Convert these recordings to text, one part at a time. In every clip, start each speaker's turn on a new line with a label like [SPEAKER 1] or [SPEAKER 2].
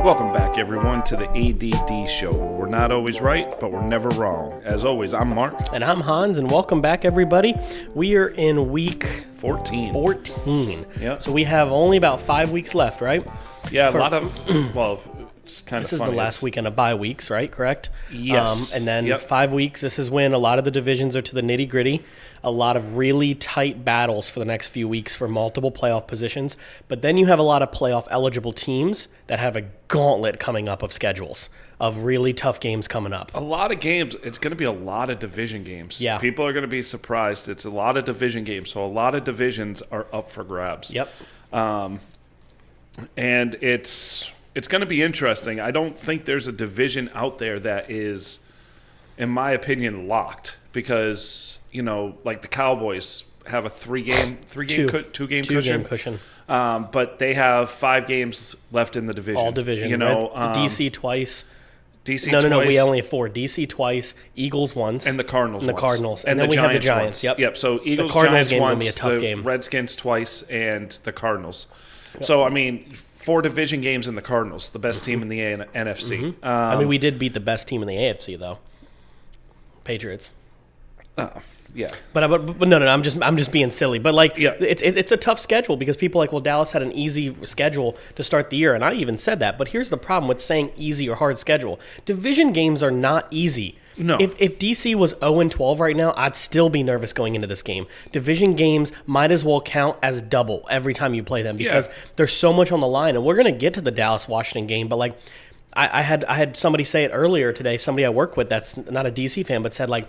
[SPEAKER 1] Welcome back, everyone, to the A.D.D. show. We're not always right, but we're never wrong. As always, I'm Mark.
[SPEAKER 2] And I'm Hans, and welcome back, everybody. We are in week
[SPEAKER 1] 14.
[SPEAKER 2] Yep. So we have only about 5 weeks left, right?
[SPEAKER 1] Yeah, a lot of, well, it's kind of
[SPEAKER 2] This is
[SPEAKER 1] funny.
[SPEAKER 2] the last weekend of bye weeks, right? Correct?
[SPEAKER 1] Yes.
[SPEAKER 2] And then
[SPEAKER 1] Yep.
[SPEAKER 2] 5 weeks, this is when a lot of the divisions are to the nitty-gritty. A lot of really tight battles for the next few weeks for multiple playoff positions. But then you have a lot of playoff-eligible teams that have a gauntlet coming up of schedules, of really tough games coming up.
[SPEAKER 1] A lot of games. It's going to be a lot of division games.
[SPEAKER 2] Yeah.
[SPEAKER 1] People are going to be surprised. It's a lot of division games. So a lot of divisions are up for grabs.
[SPEAKER 2] Yep.
[SPEAKER 1] And it's going to be interesting. I don't think there's a division out there that is, in my opinion, locked because, you know, like the Cowboys have a two-game cushion. But they have 5 games left in the division.
[SPEAKER 2] All division.
[SPEAKER 1] You know,
[SPEAKER 2] DC twice.
[SPEAKER 1] DC
[SPEAKER 2] No,
[SPEAKER 1] twice.
[SPEAKER 2] we only have 4. DC twice, Eagles once.
[SPEAKER 1] And the Cardinals
[SPEAKER 2] And the
[SPEAKER 1] once.
[SPEAKER 2] Cardinals.
[SPEAKER 1] And
[SPEAKER 2] then
[SPEAKER 1] the
[SPEAKER 2] we have the
[SPEAKER 1] Giants
[SPEAKER 2] Giants.
[SPEAKER 1] once. Yep. So Eagles,
[SPEAKER 2] Cardinals
[SPEAKER 1] Giants
[SPEAKER 2] game will
[SPEAKER 1] once,
[SPEAKER 2] be a tough
[SPEAKER 1] the
[SPEAKER 2] game.
[SPEAKER 1] Redskins twice, and the Cardinals. Yep. So, I mean, 4 division games in the Cardinals, the best team in the NFC.
[SPEAKER 2] I mean, we did beat the best team in the AFC, though. Patriots.
[SPEAKER 1] Yeah.
[SPEAKER 2] But no, I'm just being silly. But like,
[SPEAKER 1] Yeah.
[SPEAKER 2] it's a tough schedule because people are like, well, Dallas had an easy schedule to start the year, and I even said that. But here's the problem with saying easy or hard schedule: division games are not easy.
[SPEAKER 1] No.
[SPEAKER 2] If DC was 0-12 right now, I'd still be nervous going into this game. Division games might as well count as double every time you play them because there's so much on the line. And we're gonna get to the Dallas-Washington game, but like, I had somebody say it earlier today. Somebody I work with that's not a DC fan, but said like,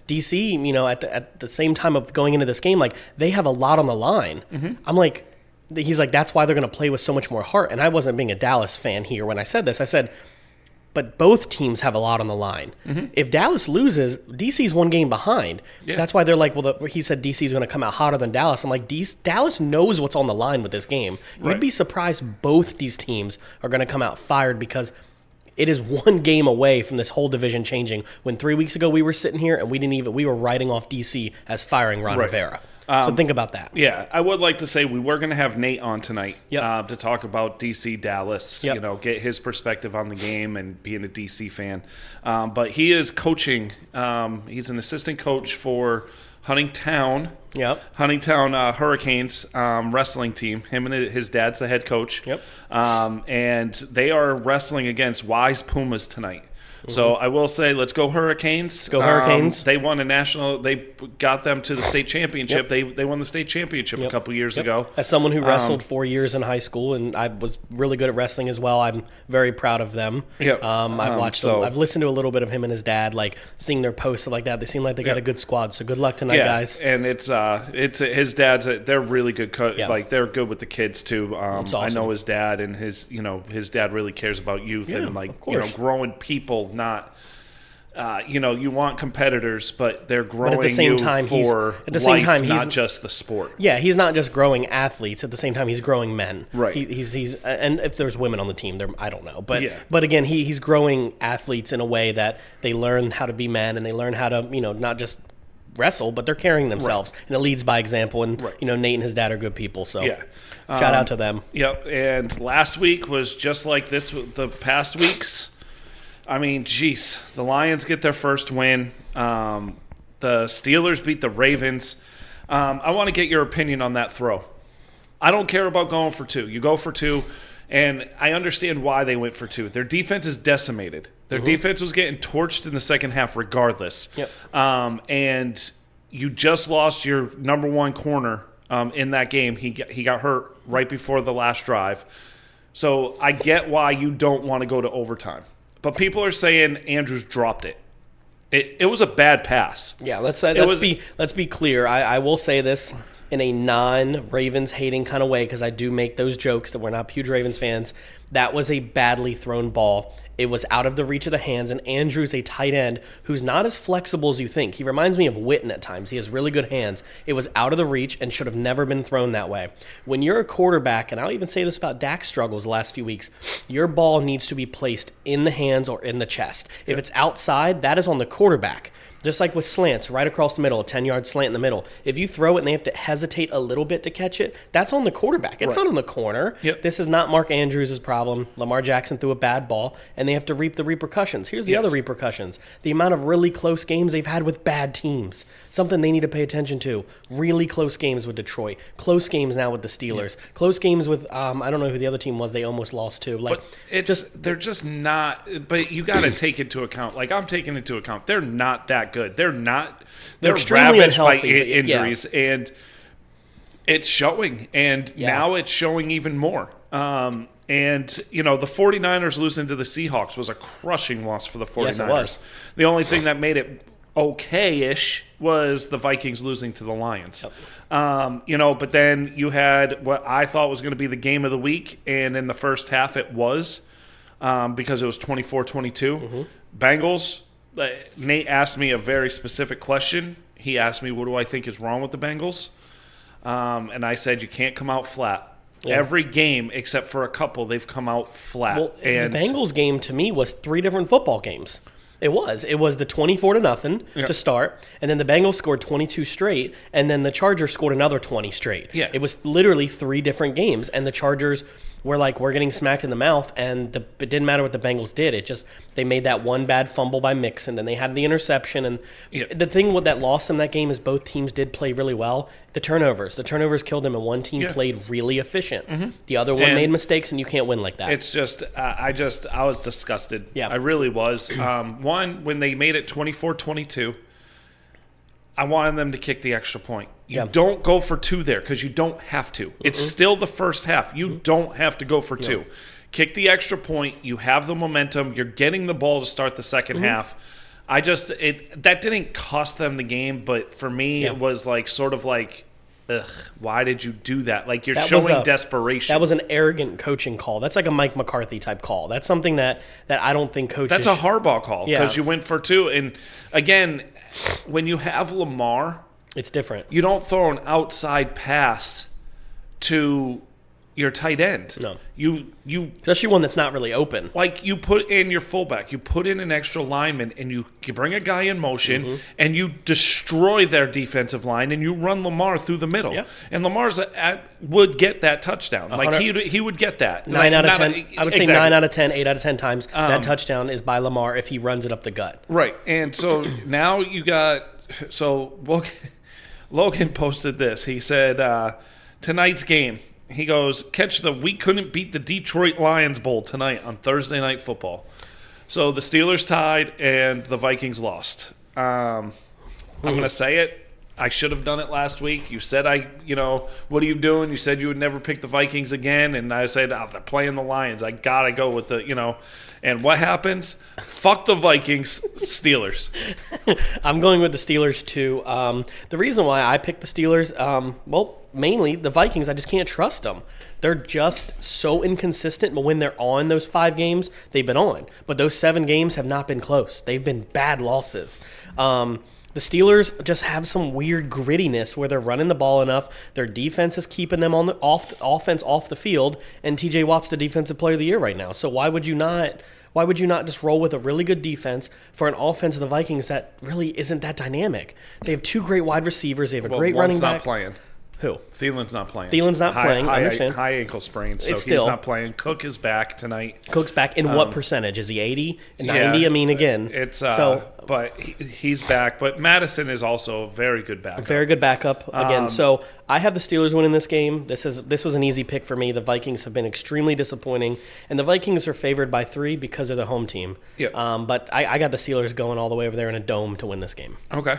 [SPEAKER 2] DC, you know, at the same time of going into this game, like, they have a lot on the line. Mm-hmm. I'm like, he's like, that's why they're going to play with so much more heart. And I wasn't being a Dallas fan here when I said this. I said, but both teams have a lot on the line. Mm-hmm. If Dallas loses, DC's 1 game behind. Yeah. That's why they're like, well, he said DC's going to come out hotter than Dallas. I'm like, Dallas knows what's on the line with this game. Right. You'd be surprised both these teams are going to come out fired because it is 1 game away from this whole division changing. When 3 weeks ago we were sitting here and we were writing off DC as firing Ron Rivera. So think about that.
[SPEAKER 1] Yeah, I would like to say we were going to have Nate on tonight
[SPEAKER 2] Yep.
[SPEAKER 1] to talk about DC Dallas,
[SPEAKER 2] Yep.
[SPEAKER 1] you know, get his perspective on the game and being a DC fan. But he is coaching. He's an assistant coach for Huntingtown Hurricanes wrestling team. Him and his dad's the head coach.
[SPEAKER 2] Yep.
[SPEAKER 1] And they are wrestling against Wise Pumas tonight. So I will say, let's go Hurricanes.
[SPEAKER 2] Go Hurricanes.
[SPEAKER 1] They won a national. They got them to the state championship.
[SPEAKER 2] Yep.
[SPEAKER 1] They won the state championship a couple years ago.
[SPEAKER 2] As someone who wrestled 4 years in high school, and I was really good at wrestling as well, I'm very proud of them.
[SPEAKER 1] Yep.
[SPEAKER 2] I've watched. I've listened to a little bit of him and his dad, like seeing their posts like that. They seem like they got a good squad. So good luck tonight, guys.
[SPEAKER 1] And it's his dad's. They're really good. Like they're good with the kids too.
[SPEAKER 2] Awesome.
[SPEAKER 1] I know his dad, and his dad really cares about youth and like growing people, not. You want competitors, but they're growing
[SPEAKER 2] at the same time,
[SPEAKER 1] not just the sport.
[SPEAKER 2] Yeah, he's not just growing athletes. At the same time, he's growing men.
[SPEAKER 1] Right.
[SPEAKER 2] He's and if there's women on the team, I don't know. But again, he's growing athletes in a way that they learn how to be men and they learn how to not just wrestle, but they're carrying themselves, and it leads by example. And Nate and his dad are good people. So shout out to them.
[SPEAKER 1] Yep. And last week was just like this. The past weeks. I mean, geez, the Lions get their first win. The Steelers beat the Ravens. I want to get your opinion on that throw. I don't care about going for 2. You go for 2, and I understand why they went for 2. Their defense is decimated. Their defense was getting torched in the second half regardless.
[SPEAKER 2] Yep.
[SPEAKER 1] And you just lost your number 1 corner in that game. He got hurt right before the last drive. So I get why you don't want to go to overtime. But people are saying Andrews dropped it. It was a bad pass.
[SPEAKER 2] Yeah, let's be clear. I will say this in a non-Ravens hating kind of way because I do make those jokes that we're not huge Ravens fans. That was a badly thrown ball. It was out of the reach of the hands, and Andrews, a tight end, who's not as flexible as you think. He reminds me of Witten at times. He has really good hands. It was out of the reach and should have never been thrown that way. When you're a quarterback, and I'll even say this about Dak's struggles the last few weeks, your ball needs to be placed in the hands or in the chest. If it's outside, that is on the quarterback. Just like with slants, right across the middle, a 10-yard slant in the middle. If you throw it and they have to hesitate a little bit to catch it, that's on the quarterback. It's not on the corner.
[SPEAKER 1] Yep.
[SPEAKER 2] This is not Mark Andrews' problem. Lamar Jackson threw a bad ball, and they have to reap the repercussions. Here's the other repercussions. The amount of really close games they've had with bad teams. Something they need to pay attention to. Really close games with Detroit. Close games now with the Steelers. Close games with, I don't know who the other team was they almost lost to. Like,
[SPEAKER 1] but they're just not, but you got to take into account, like I'm taking into account, they're not that good. They're
[SPEAKER 2] extremely
[SPEAKER 1] ravaged by
[SPEAKER 2] unhealthy,
[SPEAKER 1] injuries, and it's showing, and now it's showing even more. And, the 49ers losing to the Seahawks was a crushing loss for the 49ers.
[SPEAKER 2] Yes, it was.
[SPEAKER 1] The only thing that made it okay-ish was the Vikings losing to the Lions. Yep. But then you had what I thought was going to be the game of the week, and in the first half it was because it was 24-22.
[SPEAKER 2] Mm-hmm.
[SPEAKER 1] Bengals, Nate asked me a very specific question. He asked me, what do I think is wrong with the Bengals? And I said, you can't come out flat. Yeah. Every game, except for a couple, they've come out flat.
[SPEAKER 2] Well, the Bengals game, to me, was 3 different football games. It was the 24-0 to start, and then the Bengals scored 22 straight, and then the Chargers scored another 20 straight.
[SPEAKER 1] Yeah.
[SPEAKER 2] It was literally 3 different games, and the Chargers were like, we're getting smacked in the mouth, and it didn't matter what the Bengals did. It just, they made that one bad fumble by Mixon, then they had the interception, and the thing that lost them that game is both teams did play really well. The turnovers killed them, and one team played really efficient. Mm-hmm. The other one made mistakes, and you can't win like that.
[SPEAKER 1] It's just, I was disgusted.
[SPEAKER 2] Yeah.
[SPEAKER 1] I really was. One, when they made it 24-22, I wanted them to kick the extra point. You don't go for 2 there because you don't have to. It's still the first half. You don't have to go for 2. Kick the extra point. You have the momentum. You're getting the ball to start the second half. That didn't cost them the game, but for me, it was like sort of like, ugh, why did you do that? Like, you're showing desperation.
[SPEAKER 2] That was an arrogant coaching call. That's like a Mike McCarthy type call. That's something that I don't think coaches...
[SPEAKER 1] That's a Harbaugh call because you went for 2. And again, when you have Lamar...
[SPEAKER 2] It's different.
[SPEAKER 1] You don't throw an outside pass to your tight end.
[SPEAKER 2] No.
[SPEAKER 1] You
[SPEAKER 2] especially one that's not really open.
[SPEAKER 1] Like, you put in your fullback, you put in an extra lineman, and you bring a guy in motion, and you destroy their defensive line, and you run Lamar through the middle. Yeah. And Lamar's would get that touchdown. Like, he would get that.
[SPEAKER 2] 9 out of 10. I would say 9 out of 10, 8 out of 10 times that touchdown is by Lamar if he runs it up the gut.
[SPEAKER 1] Right. And so now you got – so Logan posted this. He said, tonight's game, he goes, we couldn't beat the Detroit Lions Bowl tonight on Thursday Night Football. So the Steelers tied and the Vikings lost. I'm going to say it. I should have done it last week. You said what are you doing? You said you would never pick the Vikings again. And I said, they're playing the Lions. I got to go with And what happens? Fuck the Vikings, Steelers.
[SPEAKER 2] I'm going with the Steelers, too. The reason why I picked the Steelers, mainly the Vikings, I just can't trust them. They're just so inconsistent, but when they're on those 5 games, they've been on. But those 7 games have not been close. They've been bad losses. The Steelers just have some weird grittiness where they're running the ball enough. Their defense is keeping them on the offense off the field, and T.J. Watt's the defensive player of the year right now. So why would you not just roll with a really good defense for an offense of the Vikings that really isn't that dynamic? They have 2 great wide receivers. They have a great running back.
[SPEAKER 1] Not playing.
[SPEAKER 2] Who?
[SPEAKER 1] Thielen's not playing.
[SPEAKER 2] I understand.
[SPEAKER 1] High ankle sprain, so he's not playing. Cook is back tonight.
[SPEAKER 2] Cook's back in what percentage? Is he 80? 90? I mean, again.
[SPEAKER 1] It's but he's back. But Madison is also a very good backup.
[SPEAKER 2] Very good backup. Again, so I have the Steelers winning this game. This was an easy pick for me. The Vikings have been extremely disappointing, and the Vikings are favored by 3 because of the home team.
[SPEAKER 1] Yep.
[SPEAKER 2] But I got the Steelers going all the way over there in a dome to win this game.
[SPEAKER 1] Okay.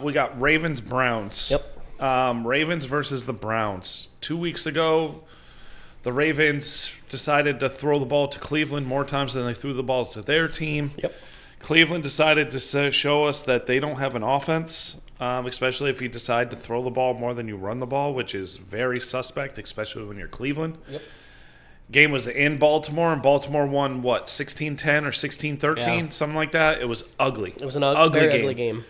[SPEAKER 1] We got Ravens-Browns.
[SPEAKER 2] Yep.
[SPEAKER 1] Ravens versus the Browns. 2 weeks ago, the Ravens decided to throw the ball to Cleveland more times than they threw the ball to their team.
[SPEAKER 2] Yep.
[SPEAKER 1] Cleveland decided to show us that they don't have an offense, especially if you decide to throw the ball more than you run the ball, which is very suspect, especially when you're Cleveland.
[SPEAKER 2] Yep.
[SPEAKER 1] Game was in Baltimore, and Baltimore won, 16-10 or 16-13, something like that. It was ugly.
[SPEAKER 2] It was an ugly game.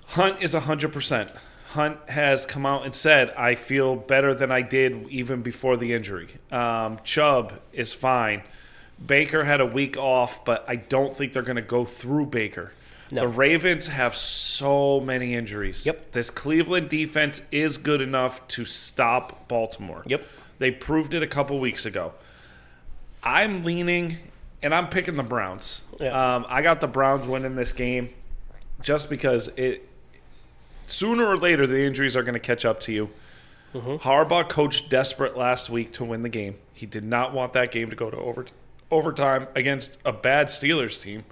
[SPEAKER 1] Hunt is 100%. Hunt has come out and said, I feel better than I did even before the injury. Chubb is fine. Baker had a week off, but I don't think they're going to go through Baker.
[SPEAKER 2] No.
[SPEAKER 1] The Ravens have so many injuries.
[SPEAKER 2] Yep.
[SPEAKER 1] This Cleveland defense is good enough to stop Baltimore.
[SPEAKER 2] Yep.
[SPEAKER 1] They proved it a couple weeks ago. I'm leaning, and I'm picking the Browns.
[SPEAKER 2] Yeah.
[SPEAKER 1] I got the Browns winning this game just because sooner or later the injuries are going to catch up to you. Mm-hmm. Harbaugh coached desperate last week to win the game. He did not want that game to go to overtime against a bad Steelers team.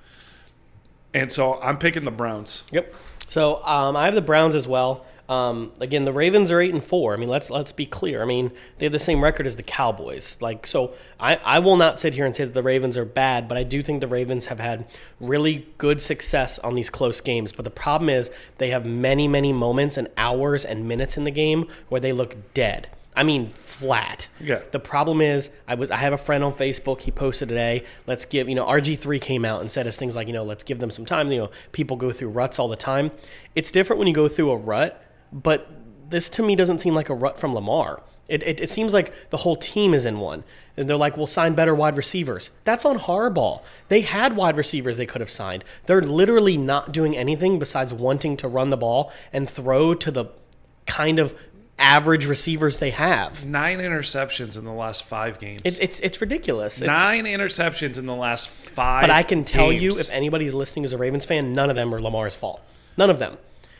[SPEAKER 1] And so I'm picking the Browns.
[SPEAKER 2] Yep. So I have the Browns as well. Again, the Ravens are 8-4. I mean, let's be clear. I mean, they have the same record as the Cowboys. So I will not sit here and say that the Ravens are bad, but I do think the Ravens have had really good success on these close games. But the problem is they have many, many moments and hours and minutes in the game where they look dead. I mean, flat.
[SPEAKER 1] Yeah.
[SPEAKER 2] The problem is, I have a friend on Facebook. He posted today. Let's give RG3 came out and said us things like let's give them some time. People go through ruts all the time. It's different when you go through a rut, but this to me doesn't seem like a rut from Lamar. It seems like the whole team is in one. And they're like, we'll sign better wide receivers. That's on Harbaugh. They had wide receivers they could have signed. They're literally not doing anything besides wanting to run the ball and throw to the kind of average receivers they have.
[SPEAKER 1] 9 interceptions in the last 5 games.
[SPEAKER 2] It's ridiculous.
[SPEAKER 1] 9 interceptions in the last 5
[SPEAKER 2] But I can tell you,
[SPEAKER 1] games.
[SPEAKER 2] if anybody's listening as a Ravens fan, none of them are Lamar's fault. None of them.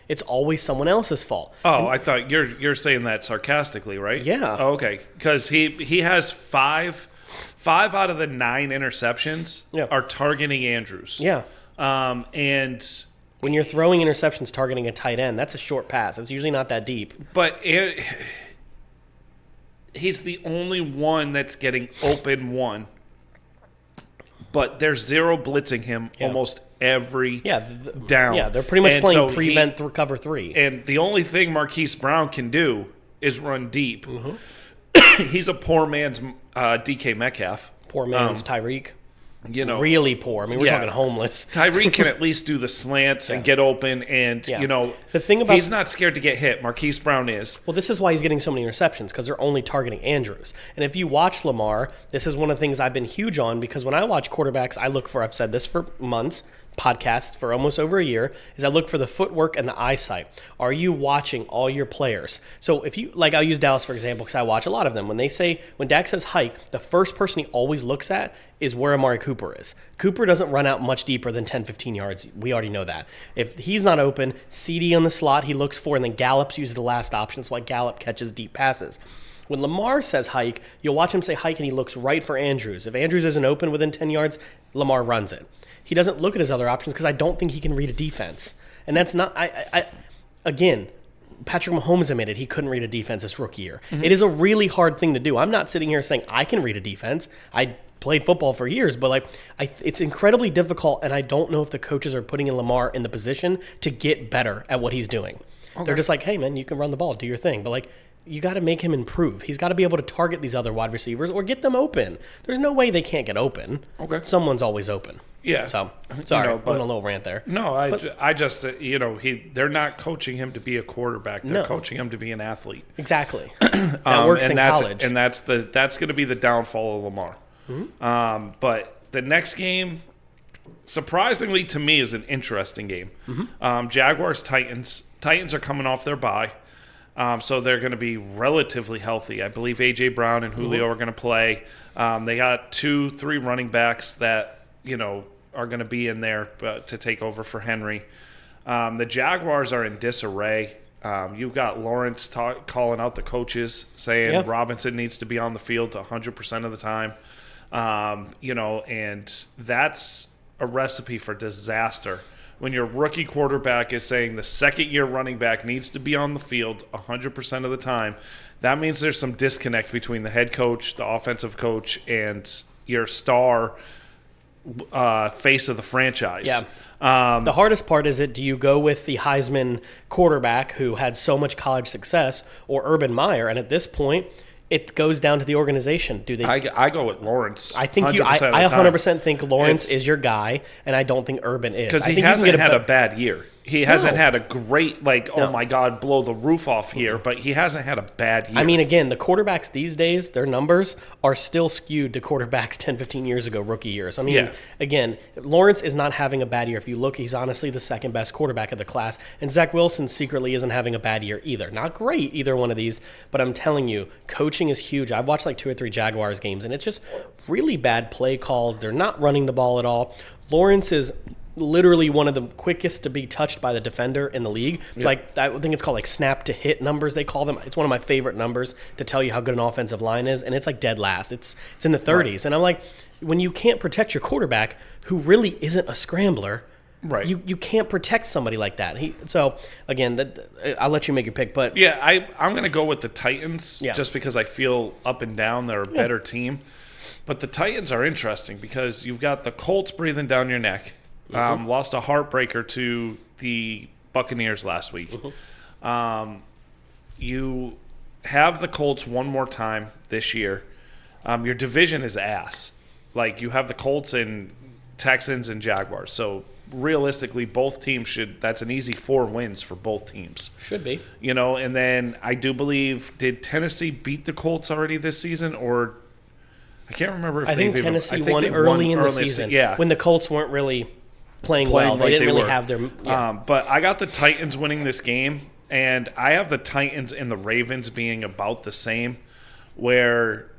[SPEAKER 2] It's always someone else's fault.
[SPEAKER 1] Oh, I thought you're saying that sarcastically, right?
[SPEAKER 2] Yeah.
[SPEAKER 1] Oh, okay, because he has 5 out of the 9 interceptions are targeting Andrews.
[SPEAKER 2] Yeah.
[SPEAKER 1] And
[SPEAKER 2] when you're throwing interceptions targeting a tight end, that's a short pass. It's usually not that deep.
[SPEAKER 1] But he's the only one that's getting open one. But there's zero blitzing him almost every down.
[SPEAKER 2] Yeah, they're pretty much playing prevent through cover 3.
[SPEAKER 1] And the only thing Marquise Brown can do is run deep. Mm-hmm. He's a poor man's DK Metcalf.
[SPEAKER 2] Poor man's Tyreek.
[SPEAKER 1] Really
[SPEAKER 2] poor. I mean, we're talking homeless.
[SPEAKER 1] Tyreek can at least do the slants and get open, and
[SPEAKER 2] the thing about
[SPEAKER 1] he's not scared to get hit. Marquise Brown is.
[SPEAKER 2] Well, this is why he's getting so many interceptions, because they're only targeting Andrews. And if you watch Lamar, this is one of the things I've been huge on, because when I watch quarterbacks, I've said this for months, podcasts for almost over a year, is I look for the footwork and the eyesight. Are you watching all your players? So if you, I'll use Dallas for example, because I watch a lot of them. When Dak says hike, the first person he always looks at is where Amari Cooper is. Cooper doesn't run out much deeper than 10, 15 yards. We already know that. If he's not open, CD on the slot he looks for, and then Gallup's usually the last option. That's why Gallup catches deep passes. When Lamar says hike, you'll watch him say hike, and he looks right for Andrews. If Andrews isn't open within 10 yards, Lamar runs it. He doesn't look at his other options because I don't think he can read a defense. And that's not again, Patrick Mahomes admitted he couldn't read a defense this rookie year. Mm-hmm. It is a really hard thing to do. I'm not sitting here saying I can read a defense. I played football for years, but it's incredibly difficult, and I don't know if the coaches are putting in Lamar in the position to get better at what he's doing. Okay. They're just like, hey, man, you can run the ball, do your thing. But you got to make him improve. He's got to be able to target these other wide receivers or get them open. There's no way they can't get open.
[SPEAKER 1] Okay.
[SPEAKER 2] Someone's always open.
[SPEAKER 1] Yeah.
[SPEAKER 2] So, sorry, went a little rant there.
[SPEAKER 1] No, I just, they're not coaching him to be a quarterback. They're coaching him to be an athlete.
[SPEAKER 2] Exactly. That works in college.
[SPEAKER 1] And that's going to be the downfall of Lamar. Mm-hmm. But the next game, surprisingly to me, is an interesting game. Mm-hmm. Jaguars-Titans. Titans are coming off their bye. So they're going to be relatively healthy. I believe A.J. Brown and Julio are going to play. They got 2-3 running backs that, are going to be in there to take over for Henry. The Jaguars are in disarray. You've got Lawrence calling out the coaches, saying Robinson needs to be on the field 100% of the time. And that's a recipe for disaster. When your rookie quarterback is saying the second-year running back needs to be on the field 100% of the time, that means there's some disconnect between the head coach, the offensive coach, and your star face of the franchise.
[SPEAKER 2] Yeah. The hardest part is do you go with the Heisman quarterback who had so much college success or Urban Meyer? And at this point, it goes down to the organization. Do they?
[SPEAKER 1] I go with Lawrence.
[SPEAKER 2] I think I 100% think Lawrence is your guy, and I don't think Urban is.
[SPEAKER 1] Because he hasn't had a bad year. He hasn't had a great,
[SPEAKER 2] No.
[SPEAKER 1] oh my God, blow the roof off here, but he hasn't had a bad year.
[SPEAKER 2] I mean, again, the quarterbacks these days, their numbers are still skewed to quarterbacks 10, 15 years ago, rookie years. I mean, again, Lawrence is not having a bad year. If you look, he's honestly the second best quarterback of the class. And Zach Wilson secretly isn't having a bad year either. Not great, either one of these, but I'm telling you, coaching is huge. I've watched like 2 or 3 Jaguars games, and it's just really bad play calls. They're not running the ball at all. Lawrence is literally one of the quickest to be touched by the defender in the league.
[SPEAKER 1] Yep.
[SPEAKER 2] Like, I think it's called like snap to hit numbers, they call them. It's one of my favorite numbers to tell you how good an offensive line is, and it's like dead last. It's in the 30s. Right. And I'm like, when you can't protect your quarterback, who really isn't a scrambler,
[SPEAKER 1] right?
[SPEAKER 2] You can't protect somebody like that. So again, I'll let you make your pick, but
[SPEAKER 1] yeah, I'm going to go with the Titans just because I feel up and down they're a better team. But the Titans are interesting because you've got the Colts breathing down your neck. Lost a heartbreaker to the Buccaneers last week. You have the Colts one more time this year. Your division is ass. Like, you have the Colts and Texans and Jaguars. So realistically, both teams that's an easy 4 wins for both teams.
[SPEAKER 2] Should be.
[SPEAKER 1] And then I do believe, did Tennessee beat the Colts already this season, or I can't remember if
[SPEAKER 2] I think Tennessee won early in the season.
[SPEAKER 1] Yeah.
[SPEAKER 2] When the Colts weren't really playing well. They didn't really have their... Yeah.
[SPEAKER 1] But I got the Titans winning this game, and I have the Titans and the Ravens being about the same, where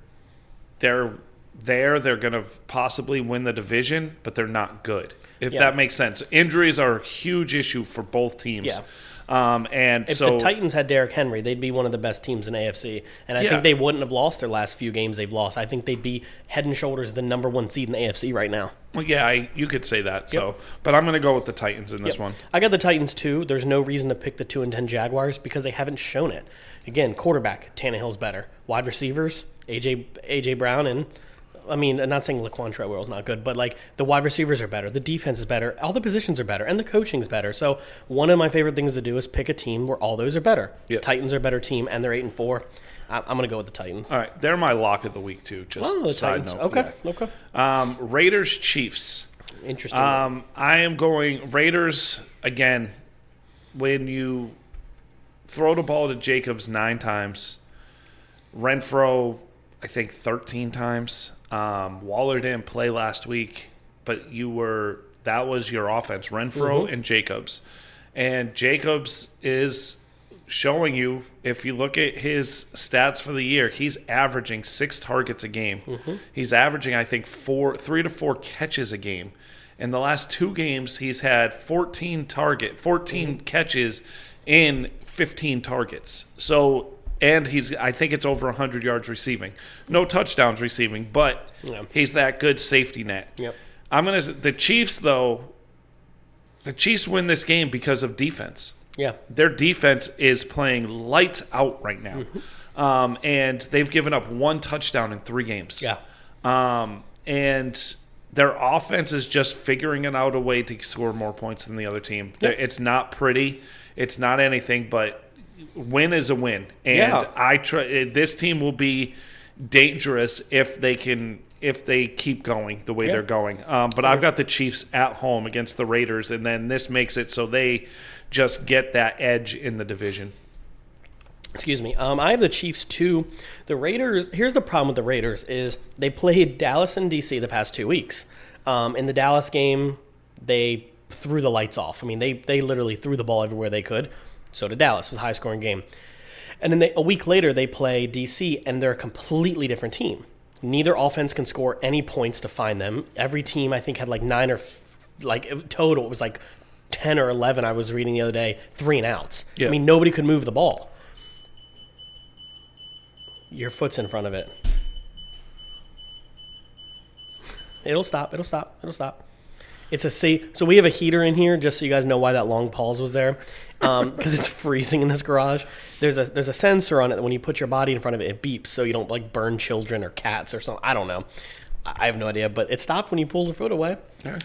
[SPEAKER 1] they're going to possibly win the division, but they're not good, if that makes sense. Injuries are a huge issue for both teams. Yeah. If the Titans had Derrick Henry, they'd be one of the best teams in AFC. And I think they wouldn't have lost their last few games they've lost. I think they'd be head and shoulders the number 1 seed in the AFC right now. Well, yeah, you could say that. So, but I'm going to go with the Titans in this one.
[SPEAKER 2] I got the Titans too. There's no reason to pick the 2-10 Jaguars because they haven't shown it. Again, quarterback, Tannehill's better. Wide receivers, AJ Brown, and I mean, I'm not saying Laquan Treadwell's not good, but like the wide receivers are better, the defense is better, all the positions are better, and the coaching's better. So one of my favorite things to do is pick a team where all those are better. Yep. Titans are a better team, and they're 8-4. I'm going to go with the Titans.
[SPEAKER 1] All right, they're my lock of the week too. Just side note.
[SPEAKER 2] Okay.
[SPEAKER 1] Raiders Chiefs.
[SPEAKER 2] Interesting.
[SPEAKER 1] I am going Raiders again. When you throw the ball to Jacobs 9 times, Renfro I think 13 times. Waller didn't play last week, but that was your offense, Renfro and Jacobs. And Jacobs is showing you, if you look at his stats for the year, he's averaging 6 targets a game. He's averaging, I think, 3 to 4 catches a game. In the last 2 games, he's had 14 catches in 15 targets. So, and I think it's over 100 yards receiving. No touchdowns receiving, but he's that good safety net.
[SPEAKER 2] Yep.
[SPEAKER 1] The Chiefs, though, the Chiefs win this game because of defense.
[SPEAKER 2] Yeah. Their
[SPEAKER 1] defense is playing lights out right now. And they've given up 1 touchdown in 3 games.
[SPEAKER 2] Yeah.
[SPEAKER 1] And their offense is just figuring out a way to score more points than the other team. Yep. It's not pretty. It's not anything, but win is a win. And this team will be dangerous if they keep going the way they're going. But I've got the Chiefs at home against the Raiders, and then this makes it so they just get that edge in the division.
[SPEAKER 2] Excuse me. I have the Chiefs too. The Raiders, here's the problem with the Raiders is they played Dallas and D.C. the past 2 weeks. In the Dallas game, they threw the lights off. I mean, they literally threw the ball everywhere they could. So did Dallas. It was a high-scoring game. And then a week later, they play D.C., and they're a completely different team. Neither offense can score any points to find them. Every team, I think, had like 9 or total. It was like 10 or 11, I was reading the other day, 3 and outs. Yeah. I mean, nobody could move the ball. Your foot's in front of it. It'll stop. It's a safe. So we have a heater in here, just so you guys know why that long pause was there, because it's freezing in this garage. There's a sensor on it that when you put your body in front of it, it beeps, so you don't like burn children or cats or something. I don't know. I have no idea, but it stopped when you pulled your foot away. Yeah.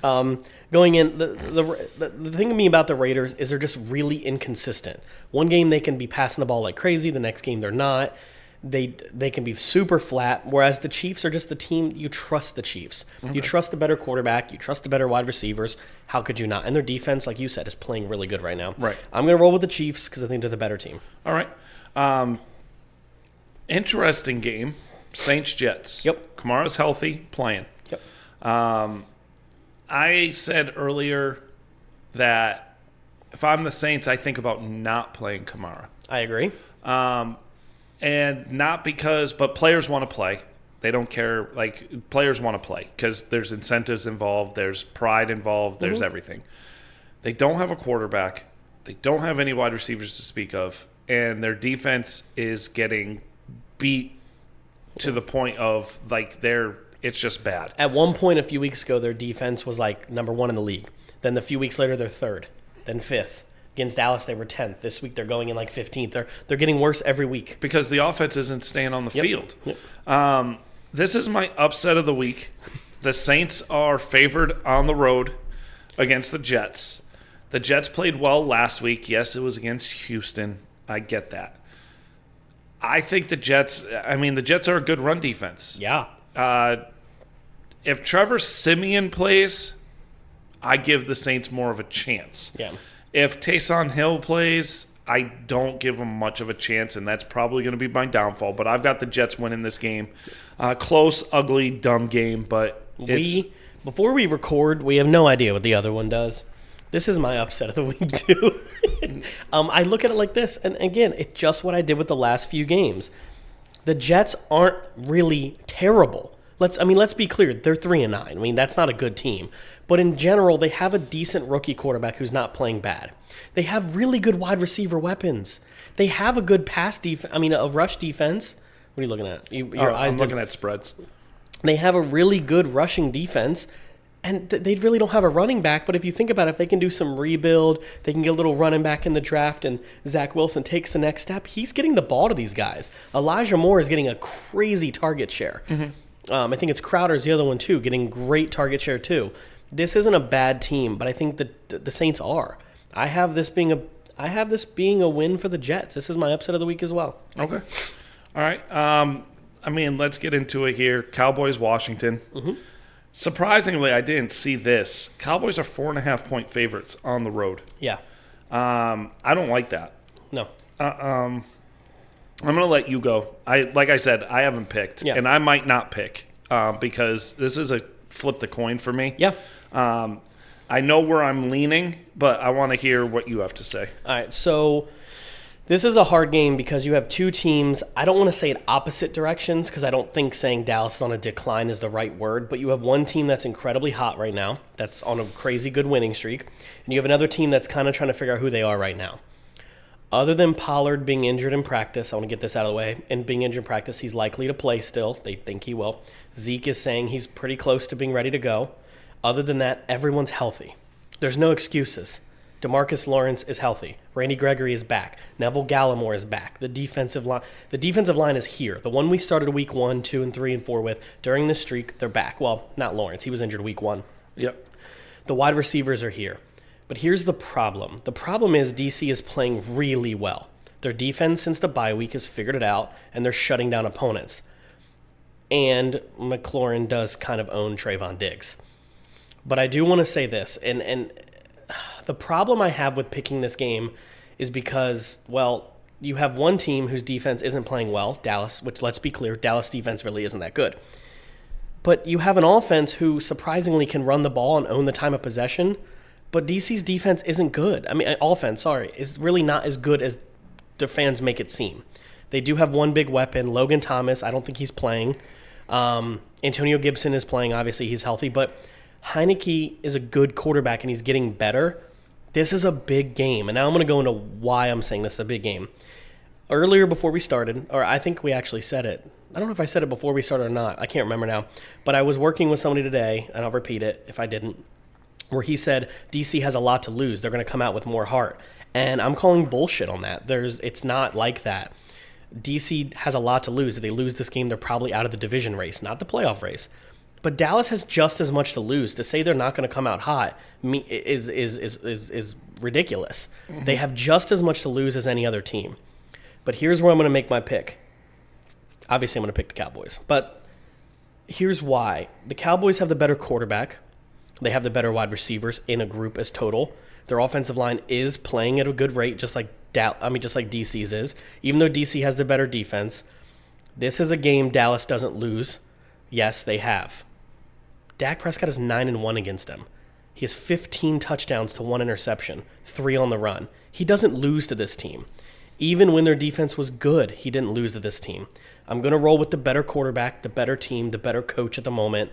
[SPEAKER 2] Going in, the thing to me about the Raiders is they're just really inconsistent. One game they can be passing the ball like crazy, the next game they're not. they can be super flat, whereas the Chiefs are just the team. You trust the Chiefs. Okay. You trust the better quarterback. You trust the better wide receivers. How could you not? And their defense, like you said, is playing really good right now.
[SPEAKER 1] Right.
[SPEAKER 2] I'm going to roll with the Chiefs because I think they're the better team.
[SPEAKER 1] All right. Interesting game. Saints-Jets.
[SPEAKER 2] Yep.
[SPEAKER 1] Kamara's healthy, playing.
[SPEAKER 2] Yep.
[SPEAKER 1] I said earlier that if I'm the Saints, I think about not playing Kamara.
[SPEAKER 2] I agree.
[SPEAKER 1] And not because, but players want to play. They don't care. Like, players want to play because there's incentives involved. There's pride involved. There's everything. They don't have a quarterback. They don't have any wide receivers to speak of. And their defense is getting beat to the point of, like, it's just bad.
[SPEAKER 2] At one point a few weeks ago, their defense was, like, number 1 in the league. Then a few weeks later, they're 3rd. Then 5th. Against Dallas, they were 10th. This week, they're going in like 15th. They're getting worse every week.
[SPEAKER 1] Because the offense isn't staying on the field. Yep. This is my upset of the week. The Saints are favored on the road against the Jets. The Jets played well last week. Yes, it was against Houston. I get that. I think the Jets are a good run defense.
[SPEAKER 2] Yeah.
[SPEAKER 1] If Trevor Siemian plays, I give the Saints more of a chance.
[SPEAKER 2] Yeah.
[SPEAKER 1] If Taysom Hill plays, I don't give him much of a chance, and that's probably going to be my downfall. But I've got the Jets winning this game. Close, ugly, dumb game, but
[SPEAKER 2] before we record, we have no idea what the other one does. This is my upset of the week, too. I look at it like this, and again, it's just what I did with the last few games. The Jets aren't really terrible. Let's be clear. They're 3-9. I mean, that's not a good team. But in general, they have a decent rookie quarterback who's not playing bad. They have really good wide receiver weapons. They have a good a rush defense. What are you looking at?
[SPEAKER 1] I'm looking at spreads.
[SPEAKER 2] They have a really good rushing defense, and they really don't have a running back. But if you think about it, if they can do some rebuild, they can get a little running back in the draft, and Zach Wilson takes the next step, he's getting the ball to these guys. Elijah Moore is getting a crazy target share. Mm-hmm. I think it's Crowder's the other one, too, getting great target share, too. This isn't a bad team, but I think that the Saints are. I have this being a win for the Jets. This is my upset of the week as well.
[SPEAKER 1] Okay. All right. Let's get into it here. Cowboys, Washington. Mm-hmm. Surprisingly, I didn't see this. Cowboys are 4.5-point favorites on the road.
[SPEAKER 2] Yeah.
[SPEAKER 1] I don't like that.
[SPEAKER 2] No.
[SPEAKER 1] I'm going to let you go. Like I said, I haven't picked, and I might not pick because this is a flip the coin for me.
[SPEAKER 2] Yeah.
[SPEAKER 1] I know where I'm leaning, but I want to hear what you have to say.
[SPEAKER 2] All right, so this is a hard game because you have two teams. I don't want to say in opposite directions because I don't think saying Dallas is on a decline is the right word, but you have one team that's incredibly hot right now, that's on a crazy good winning streak, and you have another team that's kind of trying to figure out who they are right now. Other than Pollard being injured in practice, I want to get this out of the way, and being injured in practice, he's likely to play still. They think he will. Zeke is saying he's pretty close to being ready to go. Other than that, everyone's healthy. There's no excuses. DeMarcus Lawrence is healthy. Randy Gregory is back. Neville Gallimore is back. The defensive line is here. The one we started week 1, 2, and 3, and 4 with during the streak, they're back. Well, not Lawrence. He was injured week 1.
[SPEAKER 1] Yep.
[SPEAKER 2] The wide receivers are here. But here's the problem. The problem is DC is playing really well. Their defense since the bye week has figured it out, and they're shutting down opponents. And McLaurin does kind of own Trayvon Diggs. But I do want to say this, and the problem I have with picking this game is because, well, you have one team whose defense isn't playing well, Dallas, which, let's be clear, Dallas defense really isn't that good. But you have an offense who surprisingly can run the ball and own the time of possession, but DC's defense isn't good. Is really not as good as the fans make it seem. They do have one big weapon, Logan Thomas. I don't think he's playing. Antonio Gibson is playing. Obviously, he's healthy, but Heineke is a good quarterback, and he's getting better. This is a big game, and now I'm going to go into why I'm saying this is a big game. Earlier before we started, or I think we actually said it. I don't know if I said it before we started or not. I can't remember now. But I was working with somebody today, and I'll repeat it if I didn't, where he said DC has a lot to lose. They're going to come out with more heart. And I'm calling bullshit on that. It's not like that. DC has a lot to lose. If they lose this game, they're probably out of the division race, not the playoff race. But Dallas has just as much to lose. To say they're not going to come out hot is ridiculous. Mm-hmm. They have just as much to lose as any other team. But here's where I'm going to make my pick. Obviously, I'm going to pick the Cowboys. But here's why. The Cowboys have the better quarterback. They have the better wide receivers in a group as total. Their offensive line is playing at a good rate, just like DC's is. Even though DC has the better defense, this is a game Dallas doesn't lose. Yes, they have. Dak Prescott is 9-1 against them. He has 15 touchdowns to 1 interception, 3 on the run. He doesn't lose to this team. Even when their defense was good, he didn't lose to this team. I'm going to roll with the better quarterback, the better team, the better coach at the moment.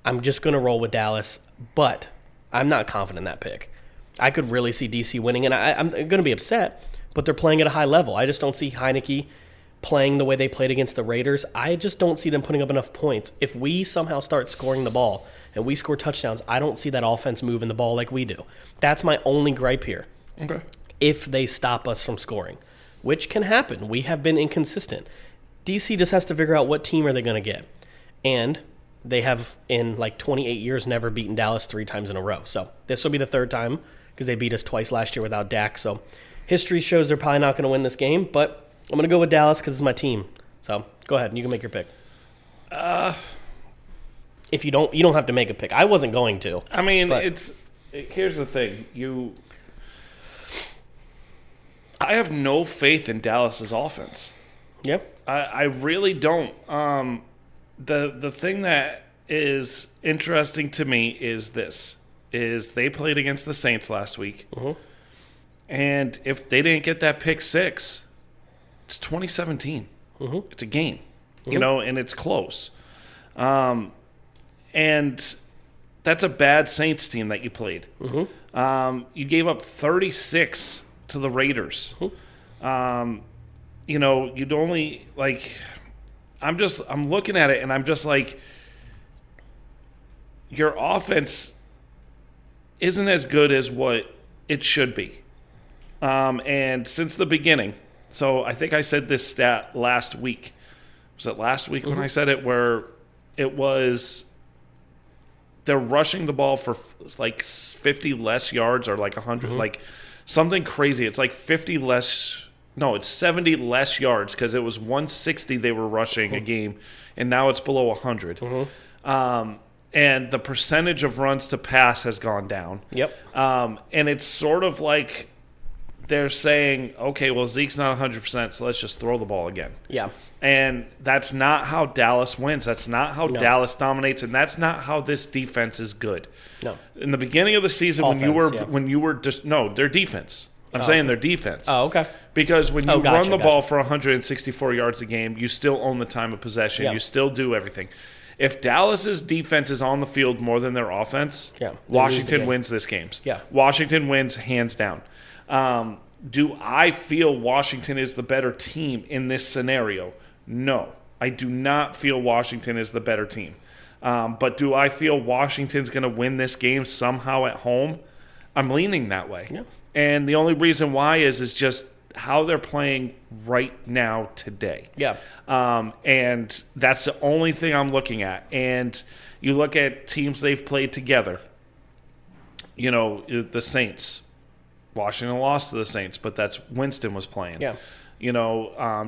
[SPEAKER 2] I'm just going to roll with Dallas, but I'm not confident in that pick. I could really see DC winning, and I'm going to be upset, but they're playing at a high level. I just don't see Heineke playing the way they played against the Raiders. I just don't see them putting up enough points. If we somehow start scoring the ball and we score touchdowns, I don't see that offense moving the ball like we do. That's my only gripe here.
[SPEAKER 1] Okay.
[SPEAKER 2] If they stop us from scoring, which can happen. We have been inconsistent. DC just has to figure out what team are they going to get. And they have, in like 28 years, never beaten Dallas 3 times in a row. So this will be the 3rd time because they beat us twice last year without Dak. So history shows they're probably not going to win this game, but I'm going to go with Dallas because it's my team. So go ahead. You can make your pick. If you don't have to make a pick. I wasn't going to.
[SPEAKER 1] I mean, here's the thing. I have no faith in Dallas's offense.
[SPEAKER 2] Yep.
[SPEAKER 1] I really don't. The thing that is interesting to me is they played against the Saints last week.
[SPEAKER 2] Mm-hmm.
[SPEAKER 1] And if they didn't get that pick 6, it's 2017.
[SPEAKER 2] Mm-hmm.
[SPEAKER 1] It's a game,
[SPEAKER 2] Mm-hmm.
[SPEAKER 1] and it's close. And that's a bad Saints team that you played.
[SPEAKER 2] Mm-hmm.
[SPEAKER 1] You gave up 36 to the Raiders.
[SPEAKER 2] Mm-hmm.
[SPEAKER 1] You'd only I'm looking at it and I'm just like, your offense isn't as good as what it should be. And since the beginning, so I think I said this stat last week. Was it last week when I said it, where it was they're rushing the ball for like 50 less yards or like 100, like something crazy. It's like 50 less. No, it's 70 less yards because it was 160 they were rushing a game, and now it's below 100. And the percentage of runs to pass has gone down.
[SPEAKER 2] Yep.
[SPEAKER 1] And it's sort of like they're saying, okay, well, Zeke's not 100%, so let's just throw the ball again.
[SPEAKER 2] Yeah.
[SPEAKER 1] And that's not how Dallas wins. That's not how Dallas dominates, and that's not how this defense is good.
[SPEAKER 2] No.
[SPEAKER 1] In the beginning of the season, when you were just their defense. I'm saying their defense.
[SPEAKER 2] Oh, okay.
[SPEAKER 1] Because when you run the ball for 164 yards a game, you still own the time of possession. You still do everything. If Dallas's defense is on the field more than their offense, Washington wins this game.
[SPEAKER 2] Yeah.
[SPEAKER 1] Washington wins hands down. Do I feel Washington is the better team in this scenario? No. I do not feel Washington is the better team. But do I feel Washington's going to win this game somehow at home? I'm leaning that way.
[SPEAKER 2] Yeah.
[SPEAKER 1] And the only reason why is just how they're playing right now today.
[SPEAKER 2] Yeah.
[SPEAKER 1] And that's the only thing I'm looking at. And you look at teams they've played together. The Saints. Washington lost to the Saints, but that's Winston was playing.
[SPEAKER 2] Yeah.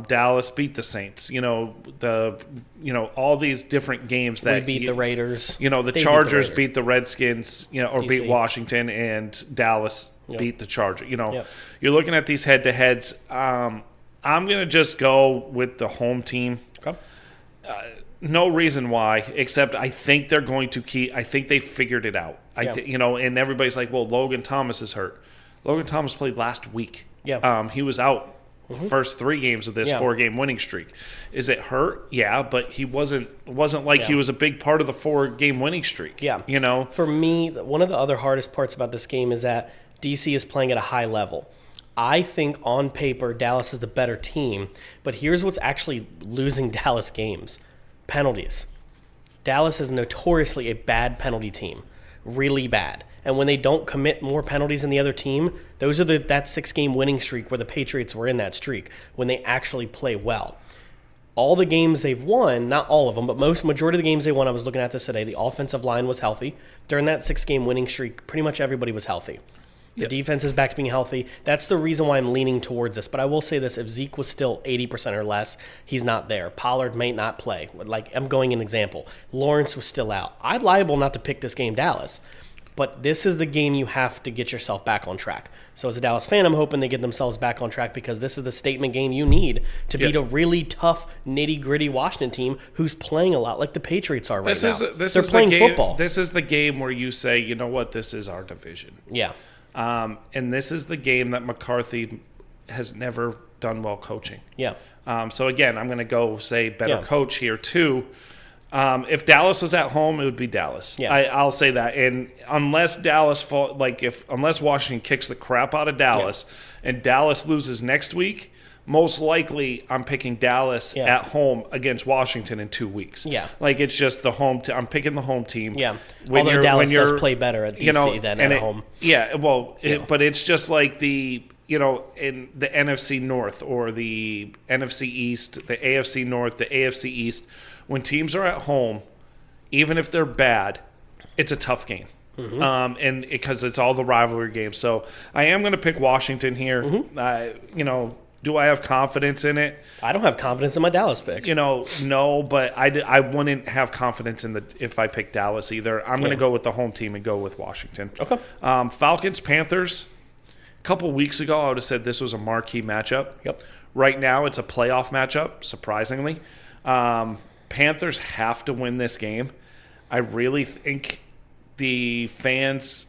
[SPEAKER 1] Dallas beat the Saints. All these different games that
[SPEAKER 2] we beat the Raiders.
[SPEAKER 1] The Chargers beat the Redskins. Or
[SPEAKER 2] DC.
[SPEAKER 1] beat Washington, and Dallas beat the Chargers. You're looking at these head-to-heads. I'm gonna just go with the home team.
[SPEAKER 2] Okay.
[SPEAKER 1] No reason why, except I think they're going to keep. I think they figured it out. And everybody's like, well, Logan Thomas is hurt. Logan Thomas played last week.
[SPEAKER 2] Yeah.
[SPEAKER 1] He was out the first 3 games of this 4-game winning streak. Is it hurt? Yeah, but he wasn't like he was a big part of the 4-game winning streak.
[SPEAKER 2] Yeah. For me, one of the other hardest parts about this game is that DC is playing at a high level. I think on paper Dallas is the better team, but here's what's actually losing Dallas games. Penalties. Dallas is notoriously a bad penalty team. Really bad. And when they don't commit more penalties than the other team, those are that 6-game winning streak where the Patriots were in that streak, when they actually play well. All the games they've won, not all of them, but majority of the games they won, I was looking at this today, the offensive line was healthy. During that 6-game winning streak, pretty much everybody was healthy. The defense is back to being healthy. That's the reason why I'm leaning towards this. But I will say this. If Zeke was still 80% or less, he's not there. Pollard may not play. Like, I'm going an example. Lawrence was still out. I'm liable not to pick this game, Dallas. But this is the game you have to get yourself back on track. So as a Dallas fan, I'm hoping they get themselves back on track because this is the statement game you need to beat a really tough, nitty-gritty Washington team who's playing a lot like the Patriots are right now. They're playing football.
[SPEAKER 1] This is the game where you say, you know what, this is our division.
[SPEAKER 2] Yeah.
[SPEAKER 1] And this is the game that McCarthy has never done well coaching.
[SPEAKER 2] Yeah.
[SPEAKER 1] So again, I'm going to go say better coach here too. If Dallas was at home, it would be Dallas.
[SPEAKER 2] Yeah.
[SPEAKER 1] I'll say that. And unless unless Washington kicks the crap out of Dallas and Dallas loses next week, most likely I'm picking Dallas at home against Washington in 2 weeks.
[SPEAKER 2] Yeah.
[SPEAKER 1] Like it's just the home I'm picking the home team.
[SPEAKER 2] Yeah. Although Dallas does play better at DC than at home.
[SPEAKER 1] Yeah. Well, but it's just like in the NFC North or the NFC East, the AFC North, the AFC East, when teams are at home, even if they're bad, it's a tough game. Mm-hmm. And because it's all the rivalry games. So I am going to pick Washington here. Mm-hmm. Do I have confidence in it?
[SPEAKER 2] I don't have confidence in my Dallas pick.
[SPEAKER 1] No, but I wouldn't have confidence if I pick Dallas either. I'm going to go with the home team and go with Washington.
[SPEAKER 2] Okay.
[SPEAKER 1] Falcons, Panthers. A couple weeks ago, I would have said this was a marquee matchup.
[SPEAKER 2] Yep.
[SPEAKER 1] Right now, it's a playoff matchup, surprisingly. Panthers have to win this game. I really think the fans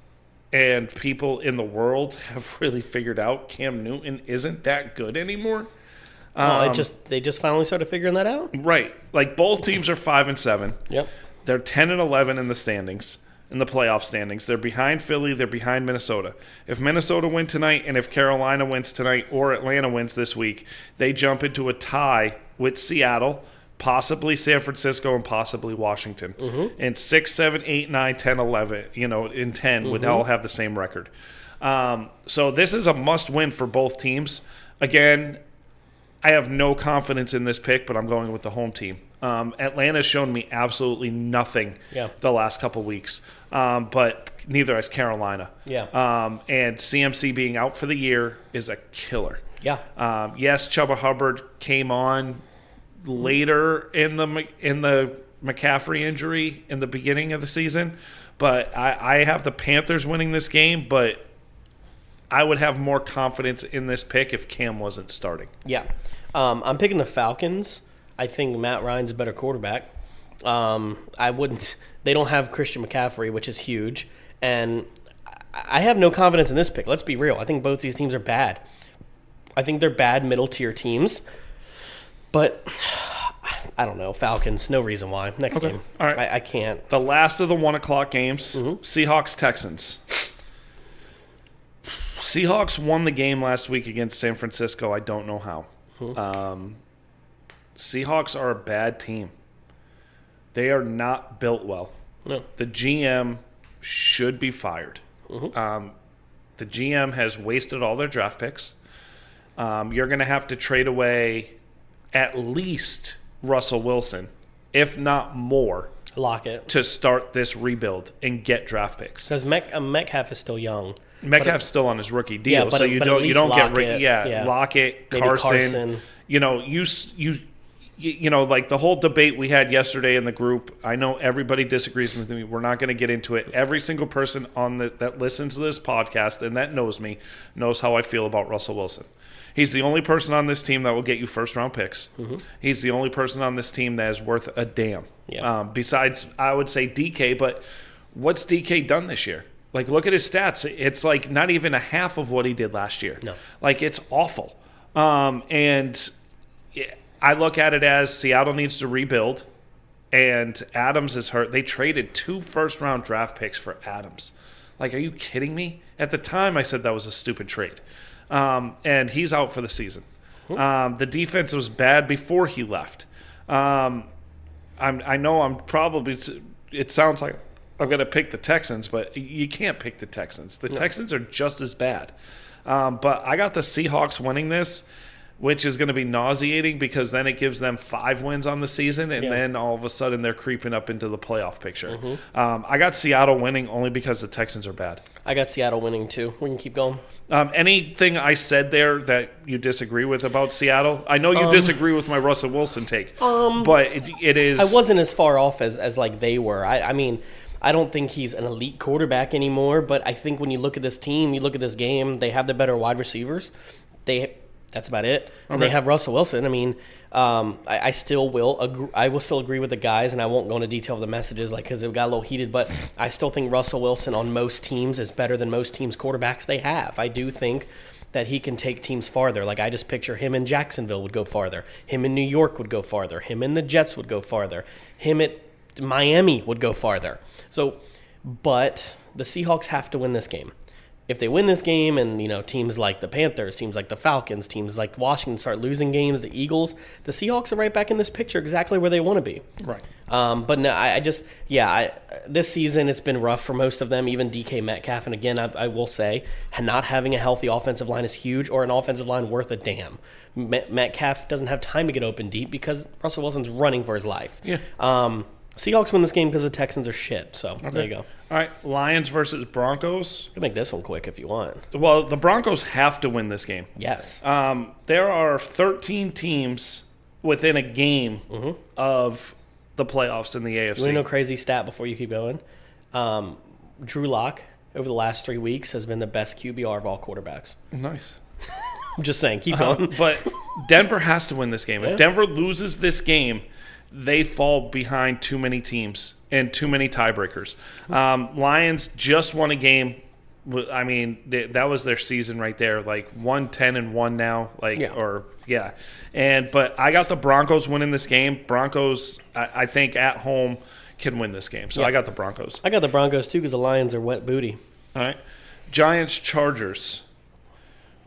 [SPEAKER 1] and people in the world have really figured out Cam Newton isn't that good anymore.
[SPEAKER 2] They just finally started figuring that out?
[SPEAKER 1] Right. Like both teams are 5-7.
[SPEAKER 2] Yep.
[SPEAKER 1] They're 10-11 in the standings. In the playoff standings. They're behind Philly. They're behind Minnesota. If Minnesota win tonight and if Carolina wins tonight or Atlanta wins this week, they jump into a tie with Seattle, possibly San Francisco, and possibly Washington. Mm-hmm. And 6, 7, 8, 9, 10, 11, in 10 would all have the same record. So this is a must-win for both teams. Again, I have no confidence in this pick, but I'm going with the home team. Atlanta's shown me absolutely nothing the last couple weeks, but neither has Carolina.
[SPEAKER 2] Yeah.
[SPEAKER 1] And CMC being out for the year is a killer.
[SPEAKER 2] Yeah.
[SPEAKER 1] Yes, Chuba Hubbard came on later in the McCaffrey injury in the beginning of the season, but I have the Panthers winning this game, but I would have more confidence in this pick if Cam wasn't starting.
[SPEAKER 2] Yeah. I'm picking the Falcons. I think Matt Ryan's a better quarterback. They don't have Christian McCaffrey, which is huge. And I have no confidence in this pick. Let's be real. I think both these teams are bad. I think they're bad middle-tier teams. But I don't know. Falcons, no reason why. Next game.
[SPEAKER 1] All right.
[SPEAKER 2] I can't.
[SPEAKER 1] The last of the 1 o'clock games, Seahawks-Texans. Seahawks won the game last week against San Francisco. I don't know how. Seahawks are a bad team. They are not built well.
[SPEAKER 2] No.
[SPEAKER 1] The GM should be fired. The GM has wasted all their draft picks. You're going to have to trade away at least Russell Wilson, if not more,
[SPEAKER 2] Lockett,
[SPEAKER 1] to start this rebuild and get draft picks.
[SPEAKER 2] Because Metcalf is still young.
[SPEAKER 1] Metcalf's still on his rookie deal, so you don't
[SPEAKER 2] Lockett,
[SPEAKER 1] get Lockett, Carson. Like the whole debate we had yesterday in the group. I know everybody disagrees with me. We're not going to get into it. Every single person that listens to this podcast and that knows me knows how I feel about Russell Wilson. He's the only person on this team that will get you first-round picks. He's the only person on this team that is worth a damn.
[SPEAKER 2] Yeah.
[SPEAKER 1] Besides, I would say DK, but what's DK done this year? Like, look at his stats. It's like not even a half of what he did last year.
[SPEAKER 2] No.
[SPEAKER 1] Like, it's awful. And I look at it as Seattle needs to rebuild, and Adams is hurt. They traded 2 first-round draft picks for Adams. Like, are you kidding me? At the time, I said that was a stupid trade. And he's out for the season. The defense was bad before he left. I know I'm probably – it sounds like I'm going to pick the Texans, but you can't pick the Texans. The Texans are just as bad. But I got the Seahawks winning this. which is going to be nauseating because then it gives them 5 wins on the season, and then all of a sudden they're creeping up into the playoff picture. I got Seattle winning only because the Texans are bad.
[SPEAKER 2] I got Seattle winning too. We can keep going.
[SPEAKER 1] Anything I said there that you disagree with about Seattle? I know you disagree with my Russell Wilson take, but it is.
[SPEAKER 2] I wasn't as far off as like they were. I mean, I don't think he's an elite quarterback anymore, but I think when you look at this team, you look at this game, they have the better wide receivers. That's about it. And they have Russell Wilson. I mean, I still will agree. I will still agree with the guys, and I won't go into detail of the messages, like because it got a little heated. But I still think Russell Wilson on most teams is better than most teams' quarterbacks they have. I do think that he can take teams farther. Like I just picture him in Jacksonville would go farther. Him in New York would go farther. Him in the Jets would go farther. Him at Miami would go farther. So, but the Seahawks have to win this game. If they win this game and, teams like the Panthers, teams like the Falcons, teams like Washington start losing games, the Eagles, the Seahawks are right back in this picture exactly where they want to be.
[SPEAKER 1] Right.
[SPEAKER 2] But no, this season it's been rough for most of them, even DK Metcalf. And again, I will say, not having a healthy offensive line is huge, or an offensive line worth a damn. Metcalf doesn't have time to get open deep because Russell Wilson's running for his life.
[SPEAKER 1] Yeah.
[SPEAKER 2] Seahawks win this game because the Texans are shit. So there you go.
[SPEAKER 1] All right, Lions versus Broncos.
[SPEAKER 2] You can make this one quick if you want.
[SPEAKER 1] Well, the Broncos have to win this game.
[SPEAKER 2] Yes.
[SPEAKER 1] There are 13 teams within a game of the playoffs in the AFC.
[SPEAKER 2] You want to know a crazy stat before you keep going? Drew Lock over the last 3 weeks has been the best QBR of all quarterbacks.
[SPEAKER 1] Nice.
[SPEAKER 2] I'm just saying, keep going.
[SPEAKER 1] But Denver has to win this game. If Denver loses this game, they fall behind too many teams and too many tiebreakers. Lions just won a game. I mean, that was their season right there. Like 1-10-1 now. But I got the Broncos winning this game. Broncos, I think at home can win this game. So I got the Broncos.
[SPEAKER 2] I got the Broncos too because the Lions are wet booty.
[SPEAKER 1] All right, Giants Chargers.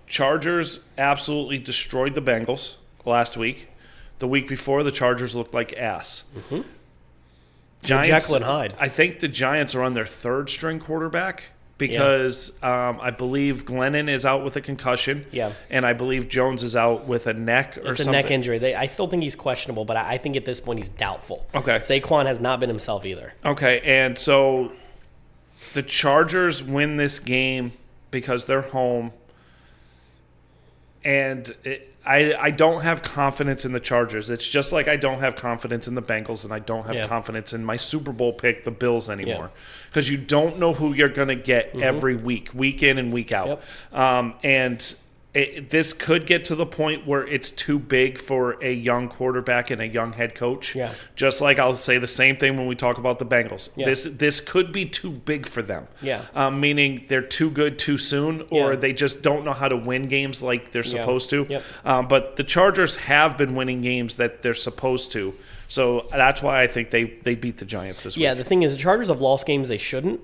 [SPEAKER 1] Chargers absolutely destroyed the Bengals last week. The week before, the Chargers looked like ass. Giants,
[SPEAKER 2] Jekyll and Hyde.
[SPEAKER 1] I think the Giants are on their third-string quarterback because I believe Glennon is out with a concussion.
[SPEAKER 2] Yeah.
[SPEAKER 1] And I believe Jones is out with a neck or something.
[SPEAKER 2] It's a neck injury. I still think he's questionable, but I think at this point he's doubtful.
[SPEAKER 1] Okay.
[SPEAKER 2] Saquon has not been himself either.
[SPEAKER 1] Okay, and so the Chargers win this game because they're home. And I don't have confidence in the Chargers. It's just like I don't have confidence in the Bengals, and I don't have confidence in my Super Bowl pick, the Bills, anymore. Because you don't know who you're going to get every week in and week out. And this could get to the point where it's too big for a young quarterback and a young head coach.
[SPEAKER 2] Yeah.
[SPEAKER 1] Just like I'll say the same thing when we talk about the Bengals. Yeah. This could be too big for them.
[SPEAKER 2] Yeah.
[SPEAKER 1] Meaning they're too good too soon, or they just don't know how to win games like they're supposed to.
[SPEAKER 2] Yep.
[SPEAKER 1] But the Chargers have been winning games that they're supposed to. So that's why I think they beat the Giants this week.
[SPEAKER 2] Yeah, the thing is the Chargers have lost games they shouldn't.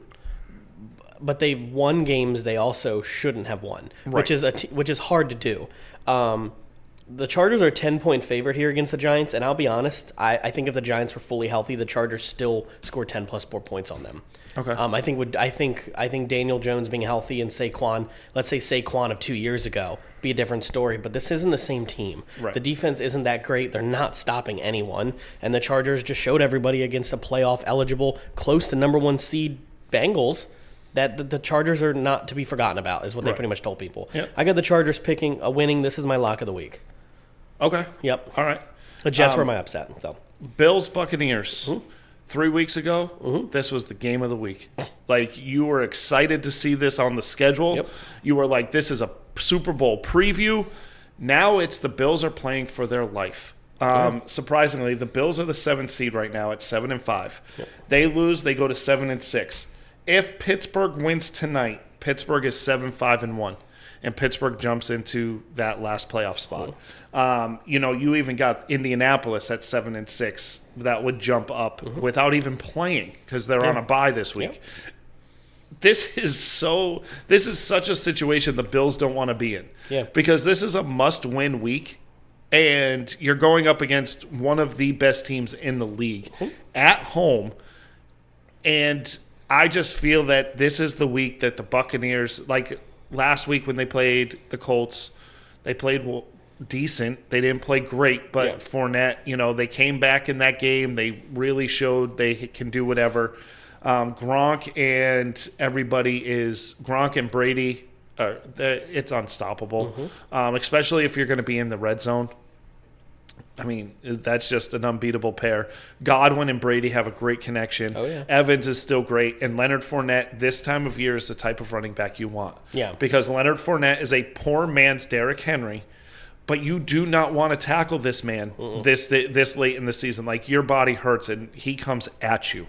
[SPEAKER 2] But they've won games they also shouldn't have won, which is hard to do. The Chargers are a 10-point favorite here against the Giants, and I'll be honest, I think if the Giants were fully healthy, the Chargers still score 10 plus 4 points on them.
[SPEAKER 1] Okay.
[SPEAKER 2] I think Daniel Jones being healthy and Saquon, let's say Saquon of 2 years ago, be a different story. But this isn't the same team.
[SPEAKER 1] Right.
[SPEAKER 2] The defense isn't that great. They're not stopping anyone, and the Chargers just showed everybody against a playoff eligible, close to number 1 seed Bengals that the Chargers are not to be forgotten about, is what they pretty much told people.
[SPEAKER 1] Yep.
[SPEAKER 2] I got the Chargers winning. This is my lock of the week.
[SPEAKER 1] Okay.
[SPEAKER 2] Yep.
[SPEAKER 1] All right.
[SPEAKER 2] The Jets were my upset. So
[SPEAKER 1] Bills Buccaneers. 3 weeks ago, this was the game of the week. Like, you were excited to see this on the schedule.
[SPEAKER 2] Yep.
[SPEAKER 1] You were like, this is a Super Bowl preview. Now it's the Bills are playing for their life. Surprisingly, the Bills are the 7th seed right now at 7-5.
[SPEAKER 2] Yep.
[SPEAKER 1] They lose, they go to 7-6. If Pittsburgh wins tonight, Pittsburgh is 7-5-1, and Pittsburgh jumps into that last playoff spot. You even got Indianapolis at 7-6 that would jump up without even playing because they're on a bye this week.
[SPEAKER 2] Yep.
[SPEAKER 1] This is such a situation the Bills don't want to be in.
[SPEAKER 2] Yeah.
[SPEAKER 1] Because this is a must-win week, and you're going up against one of the best teams in the league at home, and I just feel that this is the week that the Buccaneers, like last week when they played the Colts, they played decent. They didn't play great, but Fournette, they came back in that game. They really showed they can do whatever. Gronk and Brady, it's unstoppable, especially if you're going to be in the red zone. I mean, that's just an unbeatable pair. Godwin and Brady have a great connection.
[SPEAKER 2] Oh, yeah.
[SPEAKER 1] Evans is still great. And Leonard Fournette, this time of year, is the type of running back you want.
[SPEAKER 2] Yeah.
[SPEAKER 1] Because Leonard Fournette is a poor man's Derrick Henry, but you do not want to tackle this man this late in the season. Like, your body hurts, and he comes at you.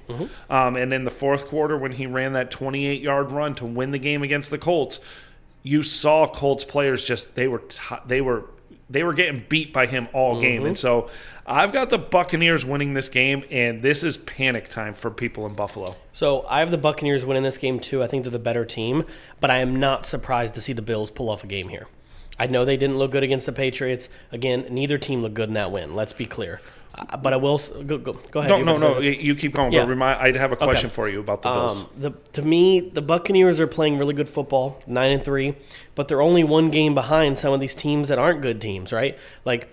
[SPEAKER 1] And in the fourth quarter, when he ran that 28-yard run to win the game against the Colts, you saw Colts players just they were getting beat by him all game. And so I've got the Buccaneers winning this game, and this is panic time for people in Buffalo.
[SPEAKER 2] So I have the Buccaneers winning this game too. I think they're the better team, but I am not surprised to see the Bills pull off a game here. I know they didn't look good against the Patriots. Again, neither team looked good in that win. Let's be clear. But I will go ahead.
[SPEAKER 1] No. You keep going.
[SPEAKER 2] Yeah.
[SPEAKER 1] But I'd have a question for you about the Bills.
[SPEAKER 2] To me, the Buccaneers are playing really good football, 9-3, but they're only one game behind some of these teams that aren't good teams, right? Like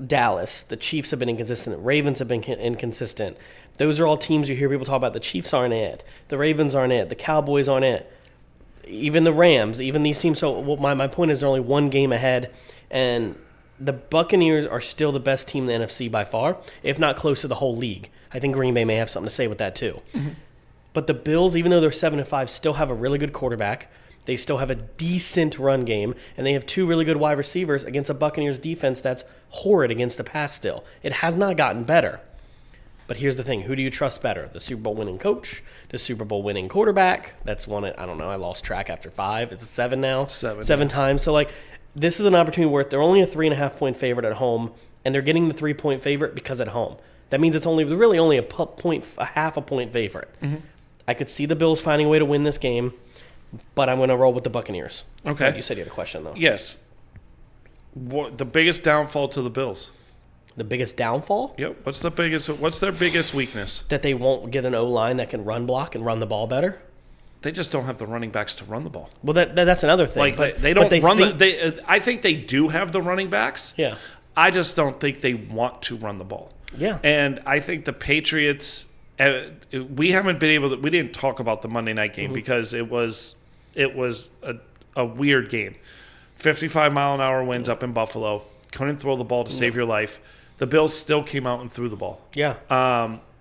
[SPEAKER 2] Dallas, the Chiefs have been inconsistent. Ravens have been inconsistent. Those are all teams you hear people talk about. The Chiefs aren't it. The Ravens aren't it. The Cowboys aren't it. Even the Rams, even these teams. So my point is they're only one game ahead, and the Buccaneers are still the best team in the NFC by far, if not close to the whole league. I think Green Bay may have something to say with that too. But the Bills, even though they're 7-5, still have a really good quarterback. They still have a decent run game, and they have two really good wide receivers against a Buccaneers defense that's horrid against the pass still. It has not gotten better. But here's the thing. Who do you trust better? The Super Bowl winning coach? The Super Bowl winning quarterback? That's won it, I don't know, I lost track after 5. It's 7 now? 7 times. So, this is an opportunity where they're only a 3.5-point favorite at home, and they're getting the 3-point favorite because at home. That means it's really only a half a point favorite. I could see the Bills finding a way to win this game, but I'm going to roll with the Buccaneers.
[SPEAKER 1] Okay.
[SPEAKER 2] You said you had a question, though.
[SPEAKER 1] Yes. The biggest downfall to the Bills?
[SPEAKER 2] The biggest downfall?
[SPEAKER 1] Yep. What's their biggest weakness?
[SPEAKER 2] That they won't get an O-line that can run block and run the ball better?
[SPEAKER 1] They just don't have the running backs to run the ball.
[SPEAKER 2] Well, that's another thing.
[SPEAKER 1] They don't run I think they do have the running backs.
[SPEAKER 2] Yeah.
[SPEAKER 1] I just don't think they want to run the ball.
[SPEAKER 2] Yeah.
[SPEAKER 1] And I think the Patriots, we didn't talk about the Monday night game because it was a weird game. 55-mile-an-hour winds up in Buffalo. Couldn't throw the ball to save your life. The Bills still came out and threw the ball.
[SPEAKER 2] Yeah.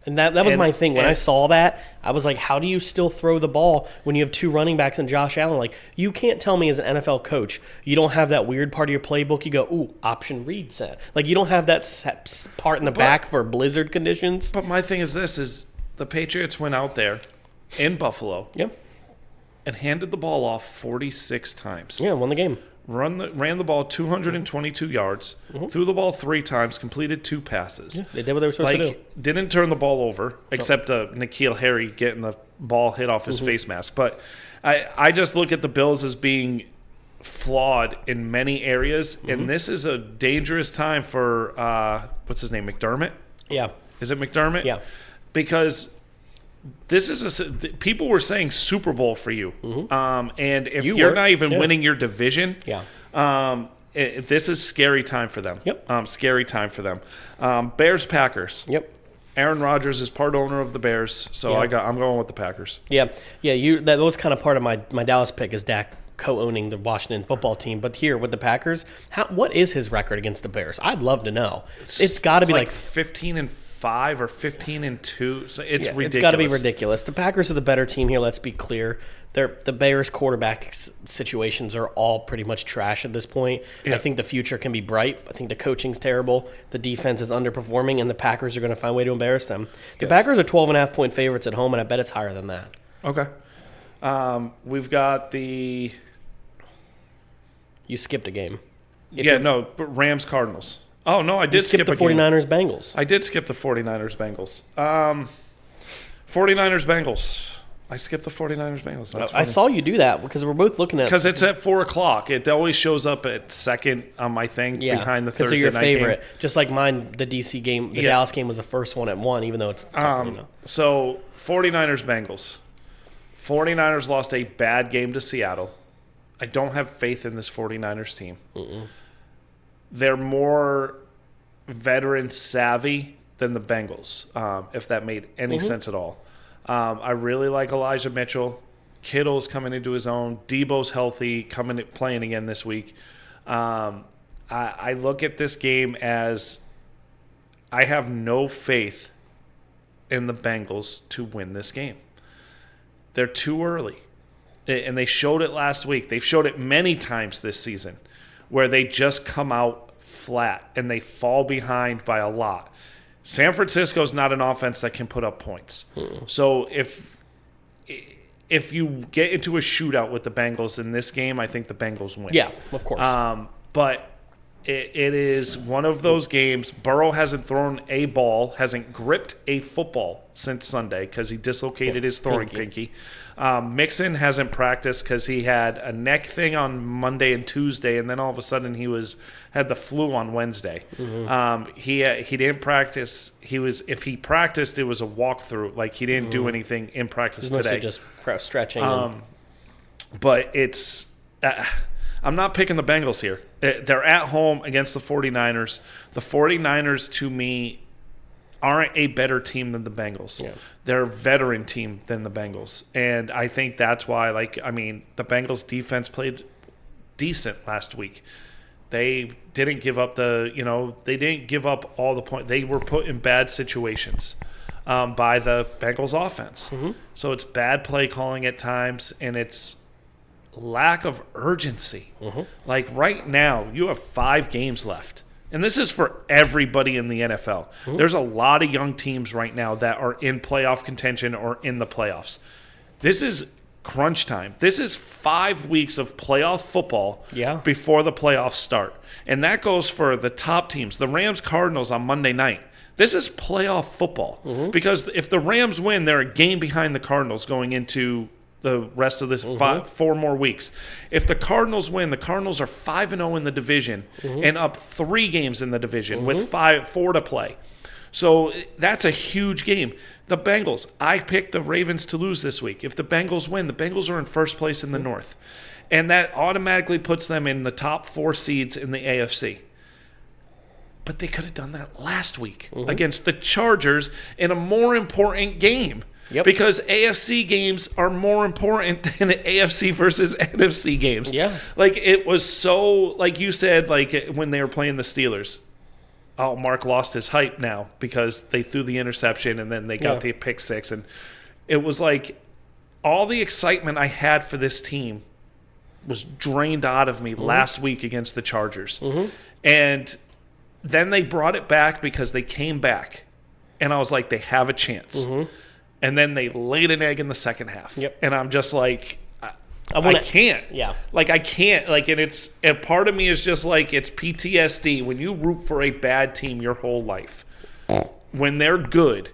[SPEAKER 2] And that was my thing. When I saw that, I was like, how do you still throw the ball when you have two running backs and Josh Allen? Like, you can't tell me as an NFL coach, you don't have that weird part of your playbook. You go, ooh, option read set. Like, you don't have that part in the back for blizzard conditions.
[SPEAKER 1] But my thing is the Patriots went out there in Buffalo and handed the ball off 46 times.
[SPEAKER 2] Yeah, won the game.
[SPEAKER 1] Ran the ball 222 yards, threw the ball 3 times, completed 2 passes.
[SPEAKER 2] Yeah, they did what they were supposed to do.
[SPEAKER 1] Didn't turn the ball over, except N'Keal Harry getting the ball hit off his face mask. But I just look at the Bills as being flawed in many areas, and this is a dangerous time for, what's his name, McDermott?
[SPEAKER 2] Yeah.
[SPEAKER 1] Is it McDermott?
[SPEAKER 2] Yeah.
[SPEAKER 1] This is people were saying Super Bowl for you, and if you're not even winning your division, this is scary time for them.
[SPEAKER 2] Yep.
[SPEAKER 1] Scary time for them. Bears Packers.
[SPEAKER 2] Yep.
[SPEAKER 1] Aaron Rodgers is part owner of the Bears, so I'm going with the Packers.
[SPEAKER 2] Yeah. That was kind of part of my Dallas pick is Dak co-owning the Washington football team. But here with the Packers, what is his record against the Bears? I'd love to know. It's got to be like
[SPEAKER 1] 15-5 or 15-2. So it's ridiculous.
[SPEAKER 2] It's got to be ridiculous. The Packers are the better team here. Let's be clear. The Bears quarterback situations are all pretty much trash at this point. Yeah. I think the future can be bright. I think the coaching's terrible. The defense is underperforming, and the Packers are going to find a way to embarrass them. The Packers are 12.5-point favorites at home, and I bet it's higher than that.
[SPEAKER 1] Okay. We've got the...
[SPEAKER 2] You skipped a game.
[SPEAKER 1] But Rams Cardinals. Oh, no, I did skip
[SPEAKER 2] the 49ers Bengals.
[SPEAKER 1] I did skip the 49ers Bengals. 49ers Bengals. I skipped the 49ers Bengals. That's funny.
[SPEAKER 2] I saw you do that because we're both looking at...
[SPEAKER 1] Because it's at 4 o'clock. It always shows up at second on my thing behind the Thursday night game.
[SPEAKER 2] Because they're your favorite. Just like mine, the DC game, the Dallas game was the first one at 1, even though it's...
[SPEAKER 1] So, 49ers Bengals. 49ers lost a bad game to Seattle. I don't have faith in this 49ers team. they're more veteran savvy than the Bengals, if that made any sense at all. I really like Elijah Mitchell. Kittle's coming into his own. Debo's healthy, playing again this week. I look at this game as I have no faith in the Bengals to win this game. They're too early. And they showed it last week. They've showed it many times this season where they just come out flat and they fall behind by a lot. San Francisco's not an offense that can put up points. So if you get into a shootout with the Bengals in this game, I think the Bengals win.
[SPEAKER 2] Yeah, of course.
[SPEAKER 1] But it is one of those games. Burrow hasn't thrown a ball, hasn't gripped a football since Sunday because he dislocated his throwing pinky. Mixon hasn't practiced because he had a neck thing on Monday and Tuesday, and then all of a sudden he had the flu on Wednesday. He didn't practice. If he practiced, it was a walkthrough. Like he didn't do anything in practice today.
[SPEAKER 2] Just stretching.
[SPEAKER 1] But it's. I'm not picking the Bengals here. They're at home against the 49ers. The 49ers, to me, aren't a better team than the Bengals. Yeah. They're a veteran team than the Bengals. And I think that's why, the Bengals defense played decent last week. They didn't give up they didn't give up all the points. They were put in bad situations by the Bengals offense. So it's bad play calling at times, and it's lack of urgency. Like right now, you have 5 games left. And this is for everybody in the NFL. There's a lot of young teams right now that are in playoff contention or in the playoffs. This is crunch time. This is 5 weeks of playoff football before the playoffs start. And that goes for the top teams. The Rams-Cardinals on Monday night. This is playoff football. Because if the Rams win, they're a game behind the Cardinals going into the rest of this 4 more weeks. If the Cardinals win, the Cardinals are 5-0 in the division and up 3 games in the division with 4 to play. So that's a huge game. The Bengals, I picked the Ravens to lose this week. If the Bengals win, the Bengals are in first place in the North. And that automatically puts them in the top 4 seeds in the AFC. But they could have done that last week against the Chargers in a more important game. Because AFC games are more important than AFC versus NFC games. Like, it was so, like you said, like when they were playing the Steelers. Oh, Mark lost his hype now because they threw the interception and then they got the pick 6. And it was like all the excitement I had for this team was drained out of me last week against the Chargers. And then they brought it back because they came back. And I was like, they have a chance. And then they laid an egg in the second half. And I'm just like, I can't. Like, I can't. Like, and part of me is just like, it's PTSD. When you root for a bad team your whole life, when they're good,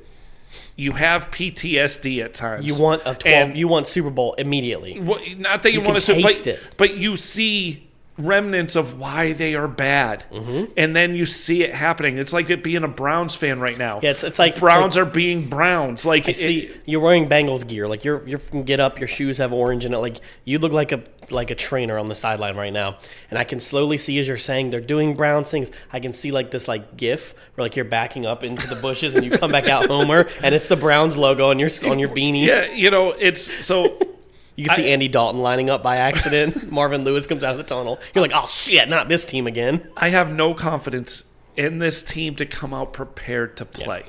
[SPEAKER 1] you have PTSD at times.
[SPEAKER 2] You want a 12. You want Super Bowl immediately.
[SPEAKER 1] Well, not that you want to taste it, but you see remnants of why they are bad, and then you see it happening. It's like it being a Browns fan right now.
[SPEAKER 2] It's like
[SPEAKER 1] Browns are being Browns. Like,
[SPEAKER 2] see, you're wearing Bengals gear. Like you're get up, your shoes have orange in it. Like you look like a trainer on the sideline right now. And I can slowly see, as you're saying they're doing Browns things, I can see like this like GIF where like you're backing up into the bushes and you come back out Homer, and it's the Browns logo on your beanie.
[SPEAKER 1] Yeah, it's so.
[SPEAKER 2] You can see Andy Dalton lining up by accident. Marvin Lewis comes out of the tunnel. You're like, oh, shit, not this team again.
[SPEAKER 1] I have no confidence in this team to come out prepared to play.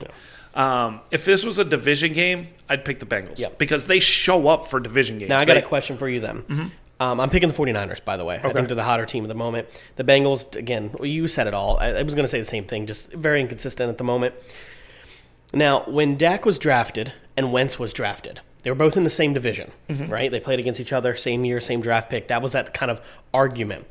[SPEAKER 1] If this was a division game, I'd pick the Bengals because they show up for division games.
[SPEAKER 2] Now, I got a question for you then. I'm picking the 49ers, by the way. I think they're the hotter team at the moment. The Bengals, again, you said it all. I was going to say the same thing, just very inconsistent at the moment. Now, when Dak was drafted and Wentz was drafted, they were both in the same division, right? They played against each other, same year, same draft pick. That was that kind of argument.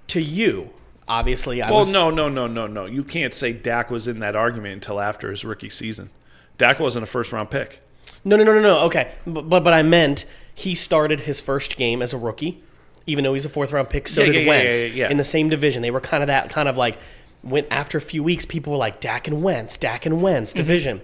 [SPEAKER 2] To you, obviously,
[SPEAKER 1] no. You can't say Dak was in that argument until after his rookie season. Dak wasn't a first-round pick.
[SPEAKER 2] No. Okay, but I meant he started his first game as a rookie, even though he's a fourth-round pick. So did Wentz in the same division. They were kind of like went after a few weeks. People were like Dak and Wentz division.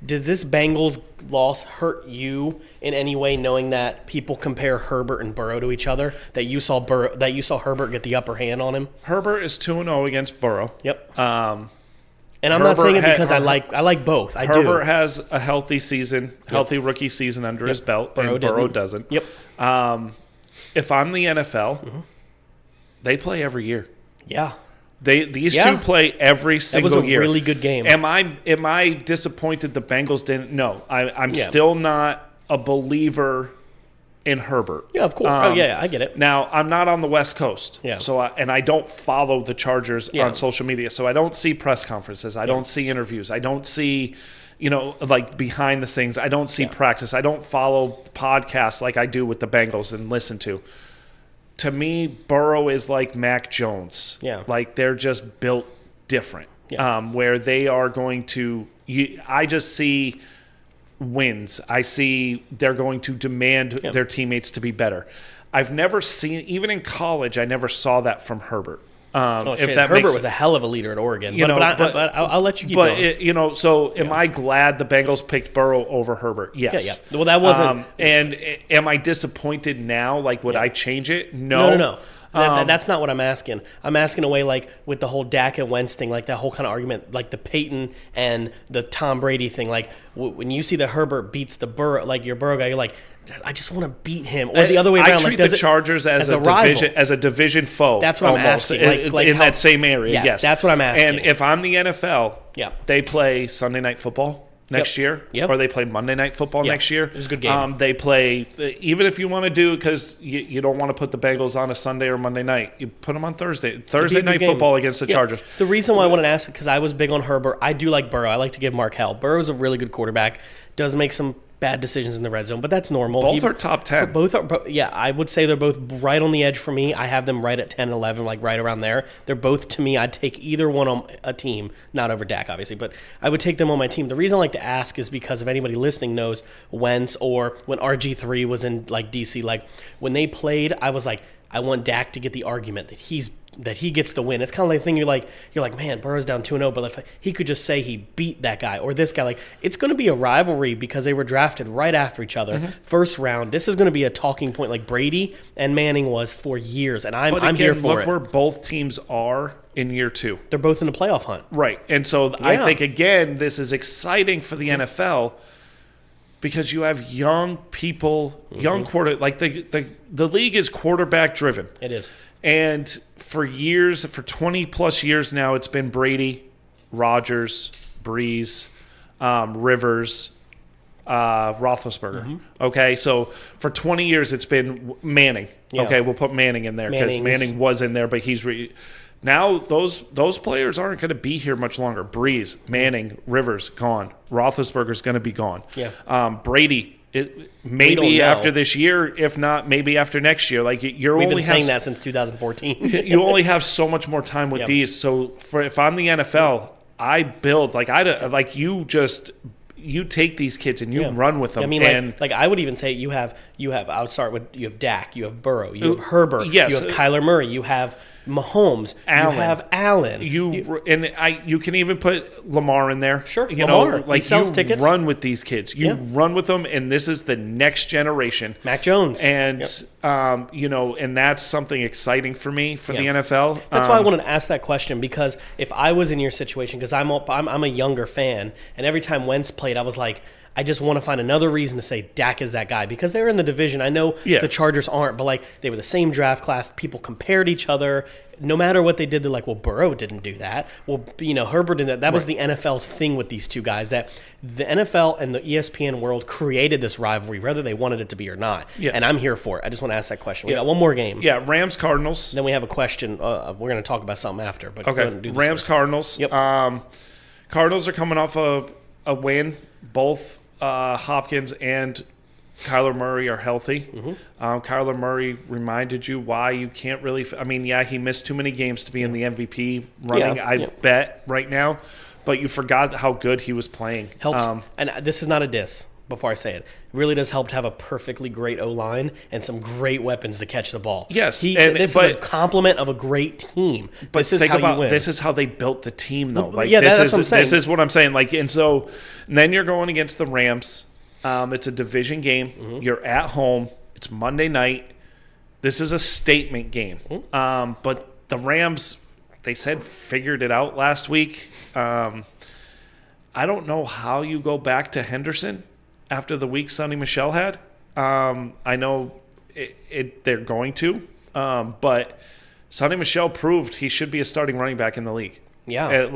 [SPEAKER 2] Does this Bengals loss hurt you in any way, knowing that people compare Herbert and Burrow to each other? That you saw Herbert get the upper hand on him.
[SPEAKER 1] Herbert is 2-0 against Burrow.
[SPEAKER 2] Yep. And I'm not saying it because I like both.
[SPEAKER 1] Herbert has a healthy season, healthy rookie season under his belt, and Burrow doesn't.
[SPEAKER 2] Yep.
[SPEAKER 1] If I'm the NFL, they play every year.
[SPEAKER 2] Yeah.
[SPEAKER 1] These two play every single year.
[SPEAKER 2] That was a really good game.
[SPEAKER 1] Am I disappointed the Bengals didn't? No. I'm still not a believer in Herbert.
[SPEAKER 2] Yeah, of course. I get it.
[SPEAKER 1] Now, I'm not on the West Coast.
[SPEAKER 2] Yeah.
[SPEAKER 1] So I don't follow the Chargers on social media. So I don't see press conferences. I don't see interviews. I don't see, like behind the scenes. I don't see practice. I don't follow podcasts like I do with the Bengals and listen to. To me, Burrow is like Mac Jones.
[SPEAKER 2] Yeah.
[SPEAKER 1] Like they're just built different.
[SPEAKER 2] Yeah.
[SPEAKER 1] Where they are going to I just see wins. I see they're going to demand their teammates to be better. I've never seen, even in college, I never saw that from Herbert.
[SPEAKER 2] Herbert was a hell of a leader at Oregon. But I'll let you keep going.
[SPEAKER 1] So am I glad the Bengals picked Burrow over Herbert? Yes.
[SPEAKER 2] Yeah. Well, that wasn't.
[SPEAKER 1] And am I disappointed now? Like, would I change it? No.
[SPEAKER 2] No. That's not what I'm asking. I'm asking away like with the whole Dak and Wentz thing, like that whole kind of argument, like the Peyton and the Tom Brady thing. Like when you see that Herbert beats the Burrow, like your Burrow guy, you're like, I just want to beat him, or the other way around.
[SPEAKER 1] I treat the Chargers as a division foe.
[SPEAKER 2] That's what I'm asking.
[SPEAKER 1] In that same area. Yes,
[SPEAKER 2] that's what I'm asking.
[SPEAKER 1] And if I'm the NFL, they play Sunday Night Football next year, or they play Monday Night Football next year.
[SPEAKER 2] It was a good game.
[SPEAKER 1] They play, even if you want to do, because you don't want to put the Bengals on a Sunday or Monday night, you put them on Thursday Night Football against the Chargers.
[SPEAKER 2] The reason why I wanted to ask, because I was big on Herbert, I do like Burrow. I like to give Mark hell. Burrow's a really good quarterback, does make some bad decisions in the red zone, but that's normal.
[SPEAKER 1] Both are top 10.
[SPEAKER 2] Both are, I would say they're both right on the edge for me. I have them right at 10 and 11, like right around there. They're both, to me, I'd take either one on a team, not over Dak, obviously, but I would take them on my team. The reason I like to ask is because if anybody listening knows Wentz or when RG3 was in like DC, like when they played, I was like, I want Dak to get the argument that he gets the win. It's kind of like the thing you're like, man, Burrow's down 2-0, but if he could just say he beat that guy or this guy, like it's going to be a rivalry because they were drafted right after each other, first round. This is going to be a talking point like Brady and Manning was for years, and I'm here for
[SPEAKER 1] it. Look where both teams are in year 2.
[SPEAKER 2] They're both in the playoff hunt,
[SPEAKER 1] right? And so I think again, this is exciting for the NFL. Because you have young people, young quarter, like the league is quarterback driven.
[SPEAKER 2] It is.
[SPEAKER 1] And for 20 plus years now, it's been Brady, Rodgers, Breeze, Rivers, Roethlisberger. Okay, so for 20 years, it's been Manning.
[SPEAKER 2] Yeah.
[SPEAKER 1] Okay, we'll put Manning in there because Manning was in there, but he's now those players aren't going to be here much longer. Breeze, Manning, Rivers, gone. Roethlisberger's going to be gone.
[SPEAKER 2] Yeah.
[SPEAKER 1] Brady, maybe after this year, if not, maybe after next year. Like we've
[SPEAKER 2] been saying that since 2014.
[SPEAKER 1] You only have so much more time with these. So if I'm the NFL, I build you take these kids and you run with them.
[SPEAKER 2] I mean, I would even say you have Dak, you have Burrow, you have Herbert, you have Kyler Murray, you have Mahomes,
[SPEAKER 1] Allen.
[SPEAKER 2] you have Allen.
[SPEAKER 1] You can even put Lamar in there.
[SPEAKER 2] Sure, Lamar.
[SPEAKER 1] Like
[SPEAKER 2] he sells
[SPEAKER 1] you
[SPEAKER 2] tickets.
[SPEAKER 1] Run with these kids. You run with them, and this is the next generation.
[SPEAKER 2] Mac Jones.
[SPEAKER 1] And and that's something exciting for me for the NFL.
[SPEAKER 2] That's why I wanted to ask that question, because if I was in your situation, because I'm a younger fan, and every time Wentz played, I was like, I just want to find another reason to say Dak is that guy, because they're in the division. I know the Chargers aren't, but like they were the same draft class. People compared each other. No matter what they did, they're like, well, Burrow didn't do that. Well, Herbert did that. That was the NFL's thing with these two guys, that the NFL and the ESPN world created this rivalry, whether they wanted it to be or not. Yeah. And I'm here for it. I just want to ask that question. We got one more game.
[SPEAKER 1] Yeah, Rams-Cardinals.
[SPEAKER 2] Then we have a question. We're going to talk about something after. But
[SPEAKER 1] okay, Rams-Cardinals.
[SPEAKER 2] Yep.
[SPEAKER 1] Cardinals are coming off a win. Both Hopkins and Kyler Murray are healthy. Kyler Murray reminded you why you can't really he missed too many games to be in the MVP running, I bet right now, but you forgot how good he was playing.
[SPEAKER 2] Helps. And this is not a diss, before I say it. It really does help to have a perfectly great O-line and some great weapons to catch the ball.
[SPEAKER 1] Yes.
[SPEAKER 2] This is a compliment of a great team.
[SPEAKER 1] But
[SPEAKER 2] this is
[SPEAKER 1] think
[SPEAKER 2] how
[SPEAKER 1] about
[SPEAKER 2] you win.
[SPEAKER 1] this is how they built the team, though.
[SPEAKER 2] Well, yeah, that's what I'm saying.
[SPEAKER 1] This is what I'm saying. And then you're going against the Rams. It's a division game. Mm-hmm. You're at home. It's Monday night. This is a statement game. Mm-hmm. But the Rams, they said, figured it out last week. I don't know how you go back to Henderson after the week Sonny Michel had. I know they're going to, but Sonny Michel proved he should be a starting running back in the league.
[SPEAKER 2] Yeah,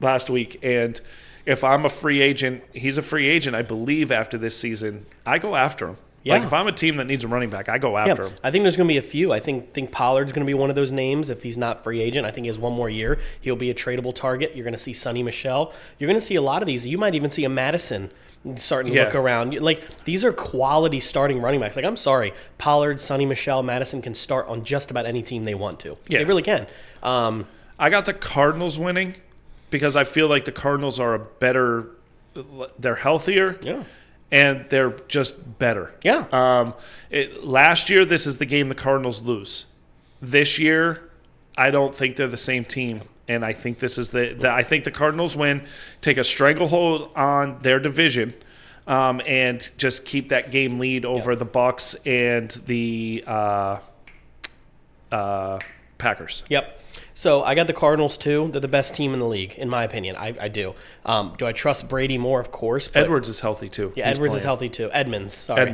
[SPEAKER 1] last week, and if I'm a free agent, he's a free agent. I believe after this season, I go after him.
[SPEAKER 2] Yeah.
[SPEAKER 1] Like if I'm a team that needs a running back, I go after him.
[SPEAKER 2] I think there's going to be a few. I think Pollard's going to be one of those names. If he's not free agent, I think he has one more year. He'll be a tradable target. You're going to see Sonny Michel. You're going to see a lot of these. You might even see a Madison starting to look around. Like, these are quality starting running backs. Like, I'm sorry, Pollard, Sonny Michel, Madison can start on just about any team they want to. Yeah. They really can.
[SPEAKER 1] I got the Cardinals winning because I feel like the Cardinals are they're healthier.
[SPEAKER 2] Yeah.
[SPEAKER 1] And they're just better.
[SPEAKER 2] Yeah.
[SPEAKER 1] Last year, this is the game the Cardinals lose. This year, I don't think they're the same team, and I think this is I think the Cardinals win, take a stranglehold on their division, and just keep that game lead over the Bucs and the Packers.
[SPEAKER 2] Yep. So I got the Cardinals too. They're the best team in the league, in my opinion. I do. Do I trust Brady more? Of course. But
[SPEAKER 1] Edwards is healthy too.
[SPEAKER 2] Yeah, Edwards is healthy too. Edmonds. Sorry.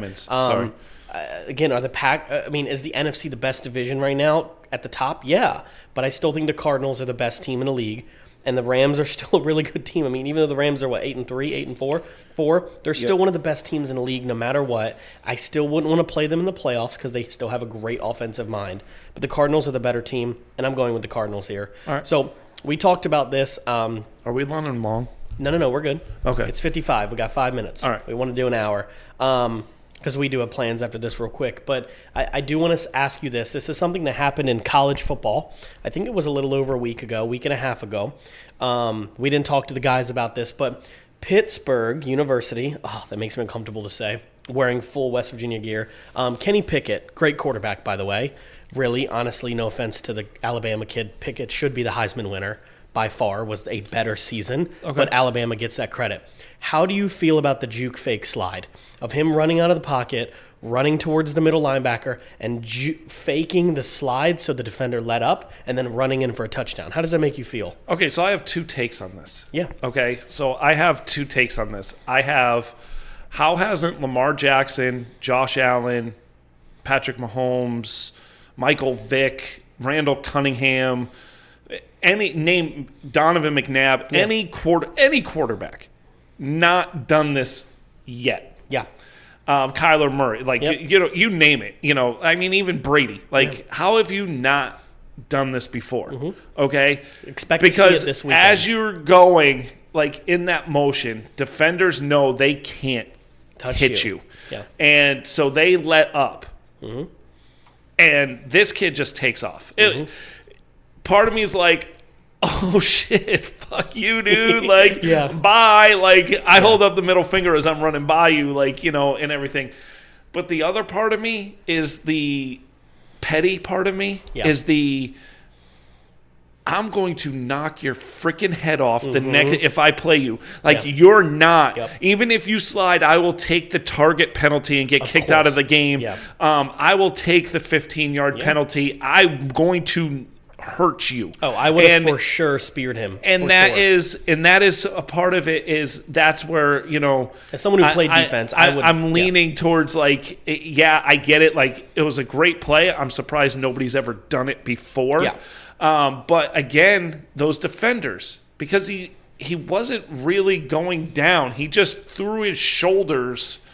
[SPEAKER 2] Again, is the NFC the best division right now at the top? Yeah, but I still think the Cardinals are the best team in the league, and the Rams are still a really good team. I mean, even though the Rams are 8-3, 8-4, they're still one of the best teams in the league no matter what. I still wouldn't want to play them in the playoffs because they still have a great offensive mind. But the Cardinals are the better team, and I'm going with the Cardinals here.
[SPEAKER 1] All right.
[SPEAKER 2] So we talked about this.
[SPEAKER 1] Are we running long?
[SPEAKER 2] No, we're good.
[SPEAKER 1] Okay.
[SPEAKER 2] It's 55. We got 5 minutes.
[SPEAKER 1] All right.
[SPEAKER 2] We want to do an hour because we do have plans after this real quick. But I do want to ask you this. This is something that happened in college football. I think it was a little over a week and a half ago. We didn't talk to the guys about this, but Pittsburgh University, that makes me uncomfortable to say, wearing full West Virginia gear. Kenny Pickett, great quarterback, by the way. Really, honestly, no offense to the Alabama kid, Pickett should be the Heisman winner by far, was a better season, but Alabama gets that credit. How do you feel about the juke fake slide of him running out of the pocket, running towards the middle linebacker, and faking the slide so the defender let up, and then running in for a touchdown? How does that make you feel?
[SPEAKER 1] Okay, so I have two takes on this.
[SPEAKER 2] Yeah.
[SPEAKER 1] Okay, so I have two takes on this. I have, how hasn't Lamar Jackson, Josh Allen, Patrick Mahomes, Michael Vick, Randall Cunningham, Donovan McNabb, any quarterback not done this yet?
[SPEAKER 2] Yeah.
[SPEAKER 1] Kyler Murray, you name it. Even Brady. How have you not done this before? Mm-hmm. Okay,
[SPEAKER 2] expect to see it this weekend.
[SPEAKER 1] As you're going in that motion, defenders know they can't hit you.
[SPEAKER 2] Yeah.
[SPEAKER 1] And so they let up. Mm-hmm. And this kid just takes off. Mm-hmm. Part of me is like, oh shit, fuck you, dude. Bye. I hold up the middle finger as I'm running by you, and everything. But the other part of me is the petty part of me is I'm going to knock your freaking head off the next if I play you. You're not. Yep. Even if you slide, I will take the target penalty and get kicked out of the game. Yep. I will take the 15-yard penalty. I'm going to hurt you.
[SPEAKER 2] Oh, I would have for sure speared him.
[SPEAKER 1] And that is a part of it is that's where,
[SPEAKER 2] as someone who played defense,
[SPEAKER 1] I'm leaning towards I get it. It was a great play. I'm surprised nobody's ever done it before. Yeah. But again, those defenders, because he wasn't really going down. He just threw his shoulders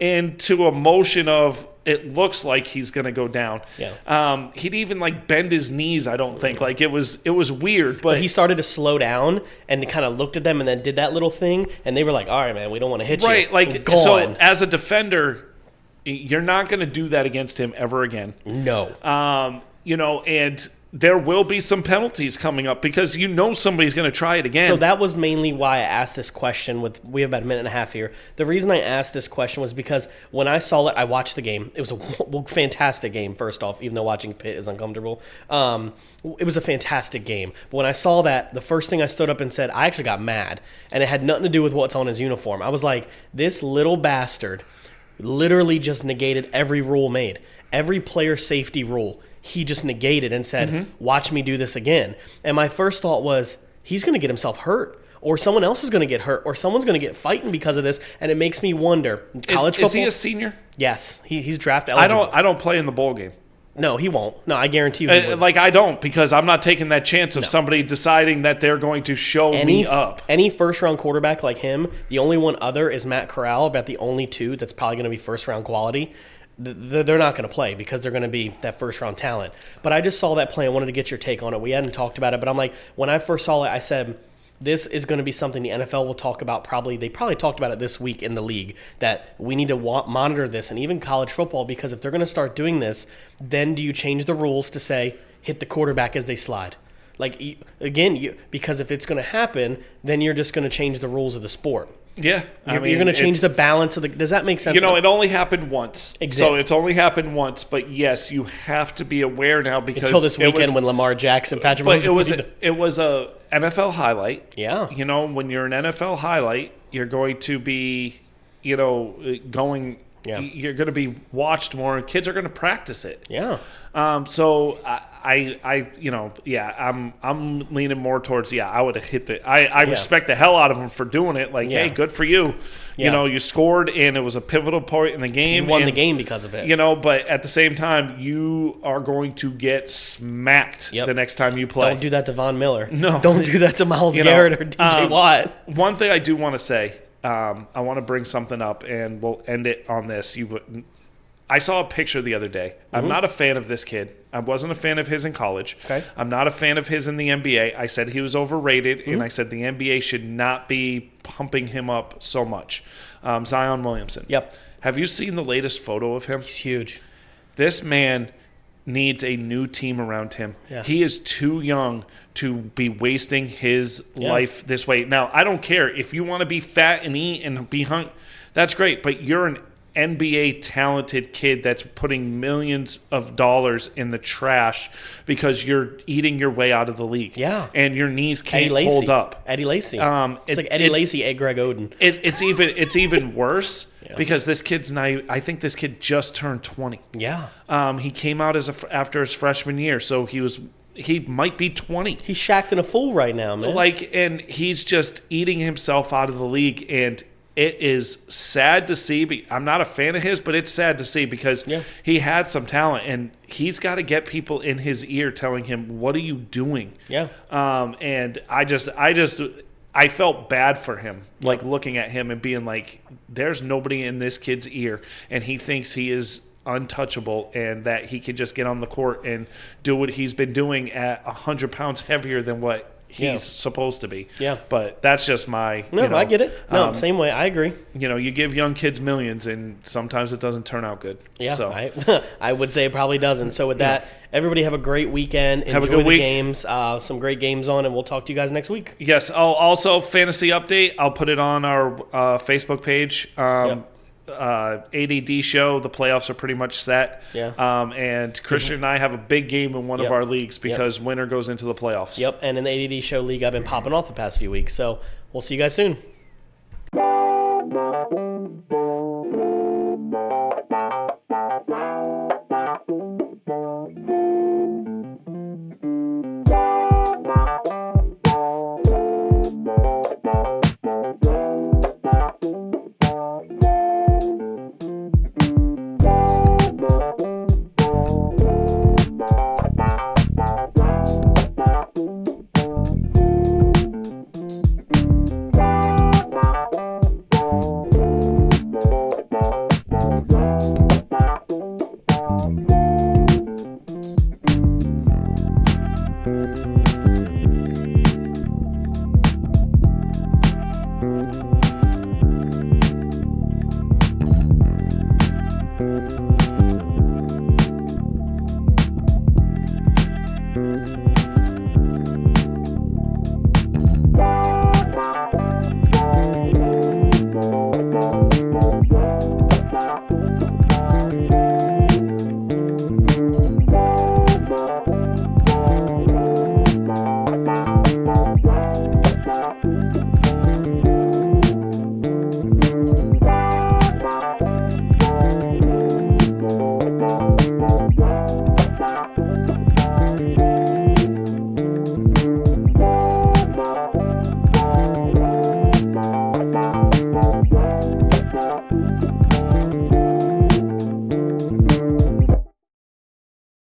[SPEAKER 1] into a motion of it looks like he's going to go down. Yeah. He'd even bend his knees, I don't think. It was weird. But
[SPEAKER 2] he started to slow down and kind of looked at them and then did that little thing. And they were like, all right, man, we don't want to hit you.
[SPEAKER 1] Right. So as a defender, you're not going to do that against him ever again.
[SPEAKER 2] No.
[SPEAKER 1] And there will be some penalties coming up because somebody's going to try it again.
[SPEAKER 2] So that was mainly why I asked this question. We have about a minute and a half here. The reason I asked this question was because when I saw it, I watched the game. It was a fantastic game, first off, even though watching Pitt is uncomfortable. It was a fantastic game. But when I saw that, the first thing I stood up and said, I actually got mad. And it had nothing to do with what's on his uniform. I was like, this little bastard literally just negated every rule made. Every player safety rule. He just negated and said, watch me do this again. And my first thought was, he's going to get himself hurt, or someone else is going to get hurt, or someone's going to get fighting because of this. And it makes me wonder, college football.
[SPEAKER 1] Is he a senior?
[SPEAKER 2] Yes, he's draft eligible.
[SPEAKER 1] I don't play in the bowl game.
[SPEAKER 2] No, he won't. No, I guarantee you he won't.
[SPEAKER 1] I don't, because I'm not taking that chance of somebody deciding that they're going to show me up.
[SPEAKER 2] Any first-round quarterback like him, the only one other is Matt Corral, about the only two that's probably going to be first-round quality. They're not going to play because they're going to be that first-round talent. But I just saw that play and wanted to get your take on it. We hadn't talked about it, but I'm like, when I first saw it, I said, this is going to be something the NFL will talk about probably. They probably talked about it this week in the league, that we need to monitor this, and even college football, because if they're going to start doing this, then do you change the rules to say, hit the quarterback as they slide? Because if it's going to happen, then you're just going to change the rules of the sport.
[SPEAKER 1] Yeah.
[SPEAKER 2] You're going to change the balance of the – does that make sense?
[SPEAKER 1] It only happened once.
[SPEAKER 2] Exactly.
[SPEAKER 1] So it's only happened once. But, yes, you have to be aware now because –
[SPEAKER 2] until this weekend when Lamar Jackson, Patrick Mahomes –
[SPEAKER 1] it was a NFL highlight.
[SPEAKER 2] Yeah.
[SPEAKER 1] When you're an NFL highlight, you're going to be, going – you're going to be watched more, and kids are going to practice it.
[SPEAKER 2] Yeah.
[SPEAKER 1] So I'm leaning more towards I would have hit the. I respect the hell out of him for doing it. Hey, good for you.
[SPEAKER 2] Yeah.
[SPEAKER 1] You scored, and it was a pivotal point in the game.
[SPEAKER 2] You won the game because of it.
[SPEAKER 1] But at the same time, you are going to get smacked the next time you play.
[SPEAKER 2] Don't do that to Von Miller.
[SPEAKER 1] No.
[SPEAKER 2] Don't do that to Myles Garrett or DJ Watt.
[SPEAKER 1] One thing I do want to say. I want to bring something up, and we'll end it on this. I saw a picture the other day. I'm not a fan of this kid. I wasn't a fan of his in college.
[SPEAKER 2] Okay.
[SPEAKER 1] I'm not a fan of his in the NBA. I said he was overrated, and I said the NBA should not be pumping him up so much. Zion Williamson.
[SPEAKER 2] Yep.
[SPEAKER 1] Have you seen the latest photo of him?
[SPEAKER 2] He's huge.
[SPEAKER 1] This man needs a new team around him.
[SPEAKER 2] Yeah.
[SPEAKER 1] He is too young to be wasting his life this way. Now, I don't care. If you want to be fat and eat and be hung, that's great. But you're an NBA talented kid that's putting millions of dollars in the trash because you're eating your way out of the league.
[SPEAKER 2] Yeah.
[SPEAKER 1] And your knees can't hold up.
[SPEAKER 2] Eddie Lacy. It's like Eddie Lacy at Greg Oden.
[SPEAKER 1] It's even worse because this kid's now, I think this kid just turned 20.
[SPEAKER 2] Yeah.
[SPEAKER 1] He came out after his freshman year, so he might be 20.
[SPEAKER 2] He's Shaq'd in a fool right now, man.
[SPEAKER 1] And he's just eating himself out of the league, and it is sad to see. I'm not a fan of his, but it's sad to see because he had some talent, and he's got to get people in his ear telling him, "What are you doing?"
[SPEAKER 2] Yeah.
[SPEAKER 1] And I felt bad for him, looking at him and being like, "There's nobody in this kid's ear, and he thinks he is untouchable and that he can just get on the court and do what he's been doing at 100 pounds heavier than what he's supposed to be."
[SPEAKER 2] Yeah.
[SPEAKER 1] But that's just my...
[SPEAKER 2] I get it. No, same way. I agree.
[SPEAKER 1] You give young kids millions, and sometimes it doesn't turn out good.
[SPEAKER 2] Yeah,
[SPEAKER 1] so.
[SPEAKER 2] I would say it probably doesn't. So with that, everybody have a great weekend. Enjoy
[SPEAKER 1] have a good
[SPEAKER 2] the
[SPEAKER 1] week.
[SPEAKER 2] Games. Some great games on, and we'll talk to you guys next week.
[SPEAKER 1] Yes. Also, fantasy update. I'll put it on our Facebook page. A.D.D show. The playoffs are pretty much set.
[SPEAKER 2] Yeah.
[SPEAKER 1] And Christian and I have a big game in one of our leagues because winner goes into the playoffs.
[SPEAKER 2] Yep. And in the A.D.D show league, I've been popping off the past few weeks. So we'll see you guys soon.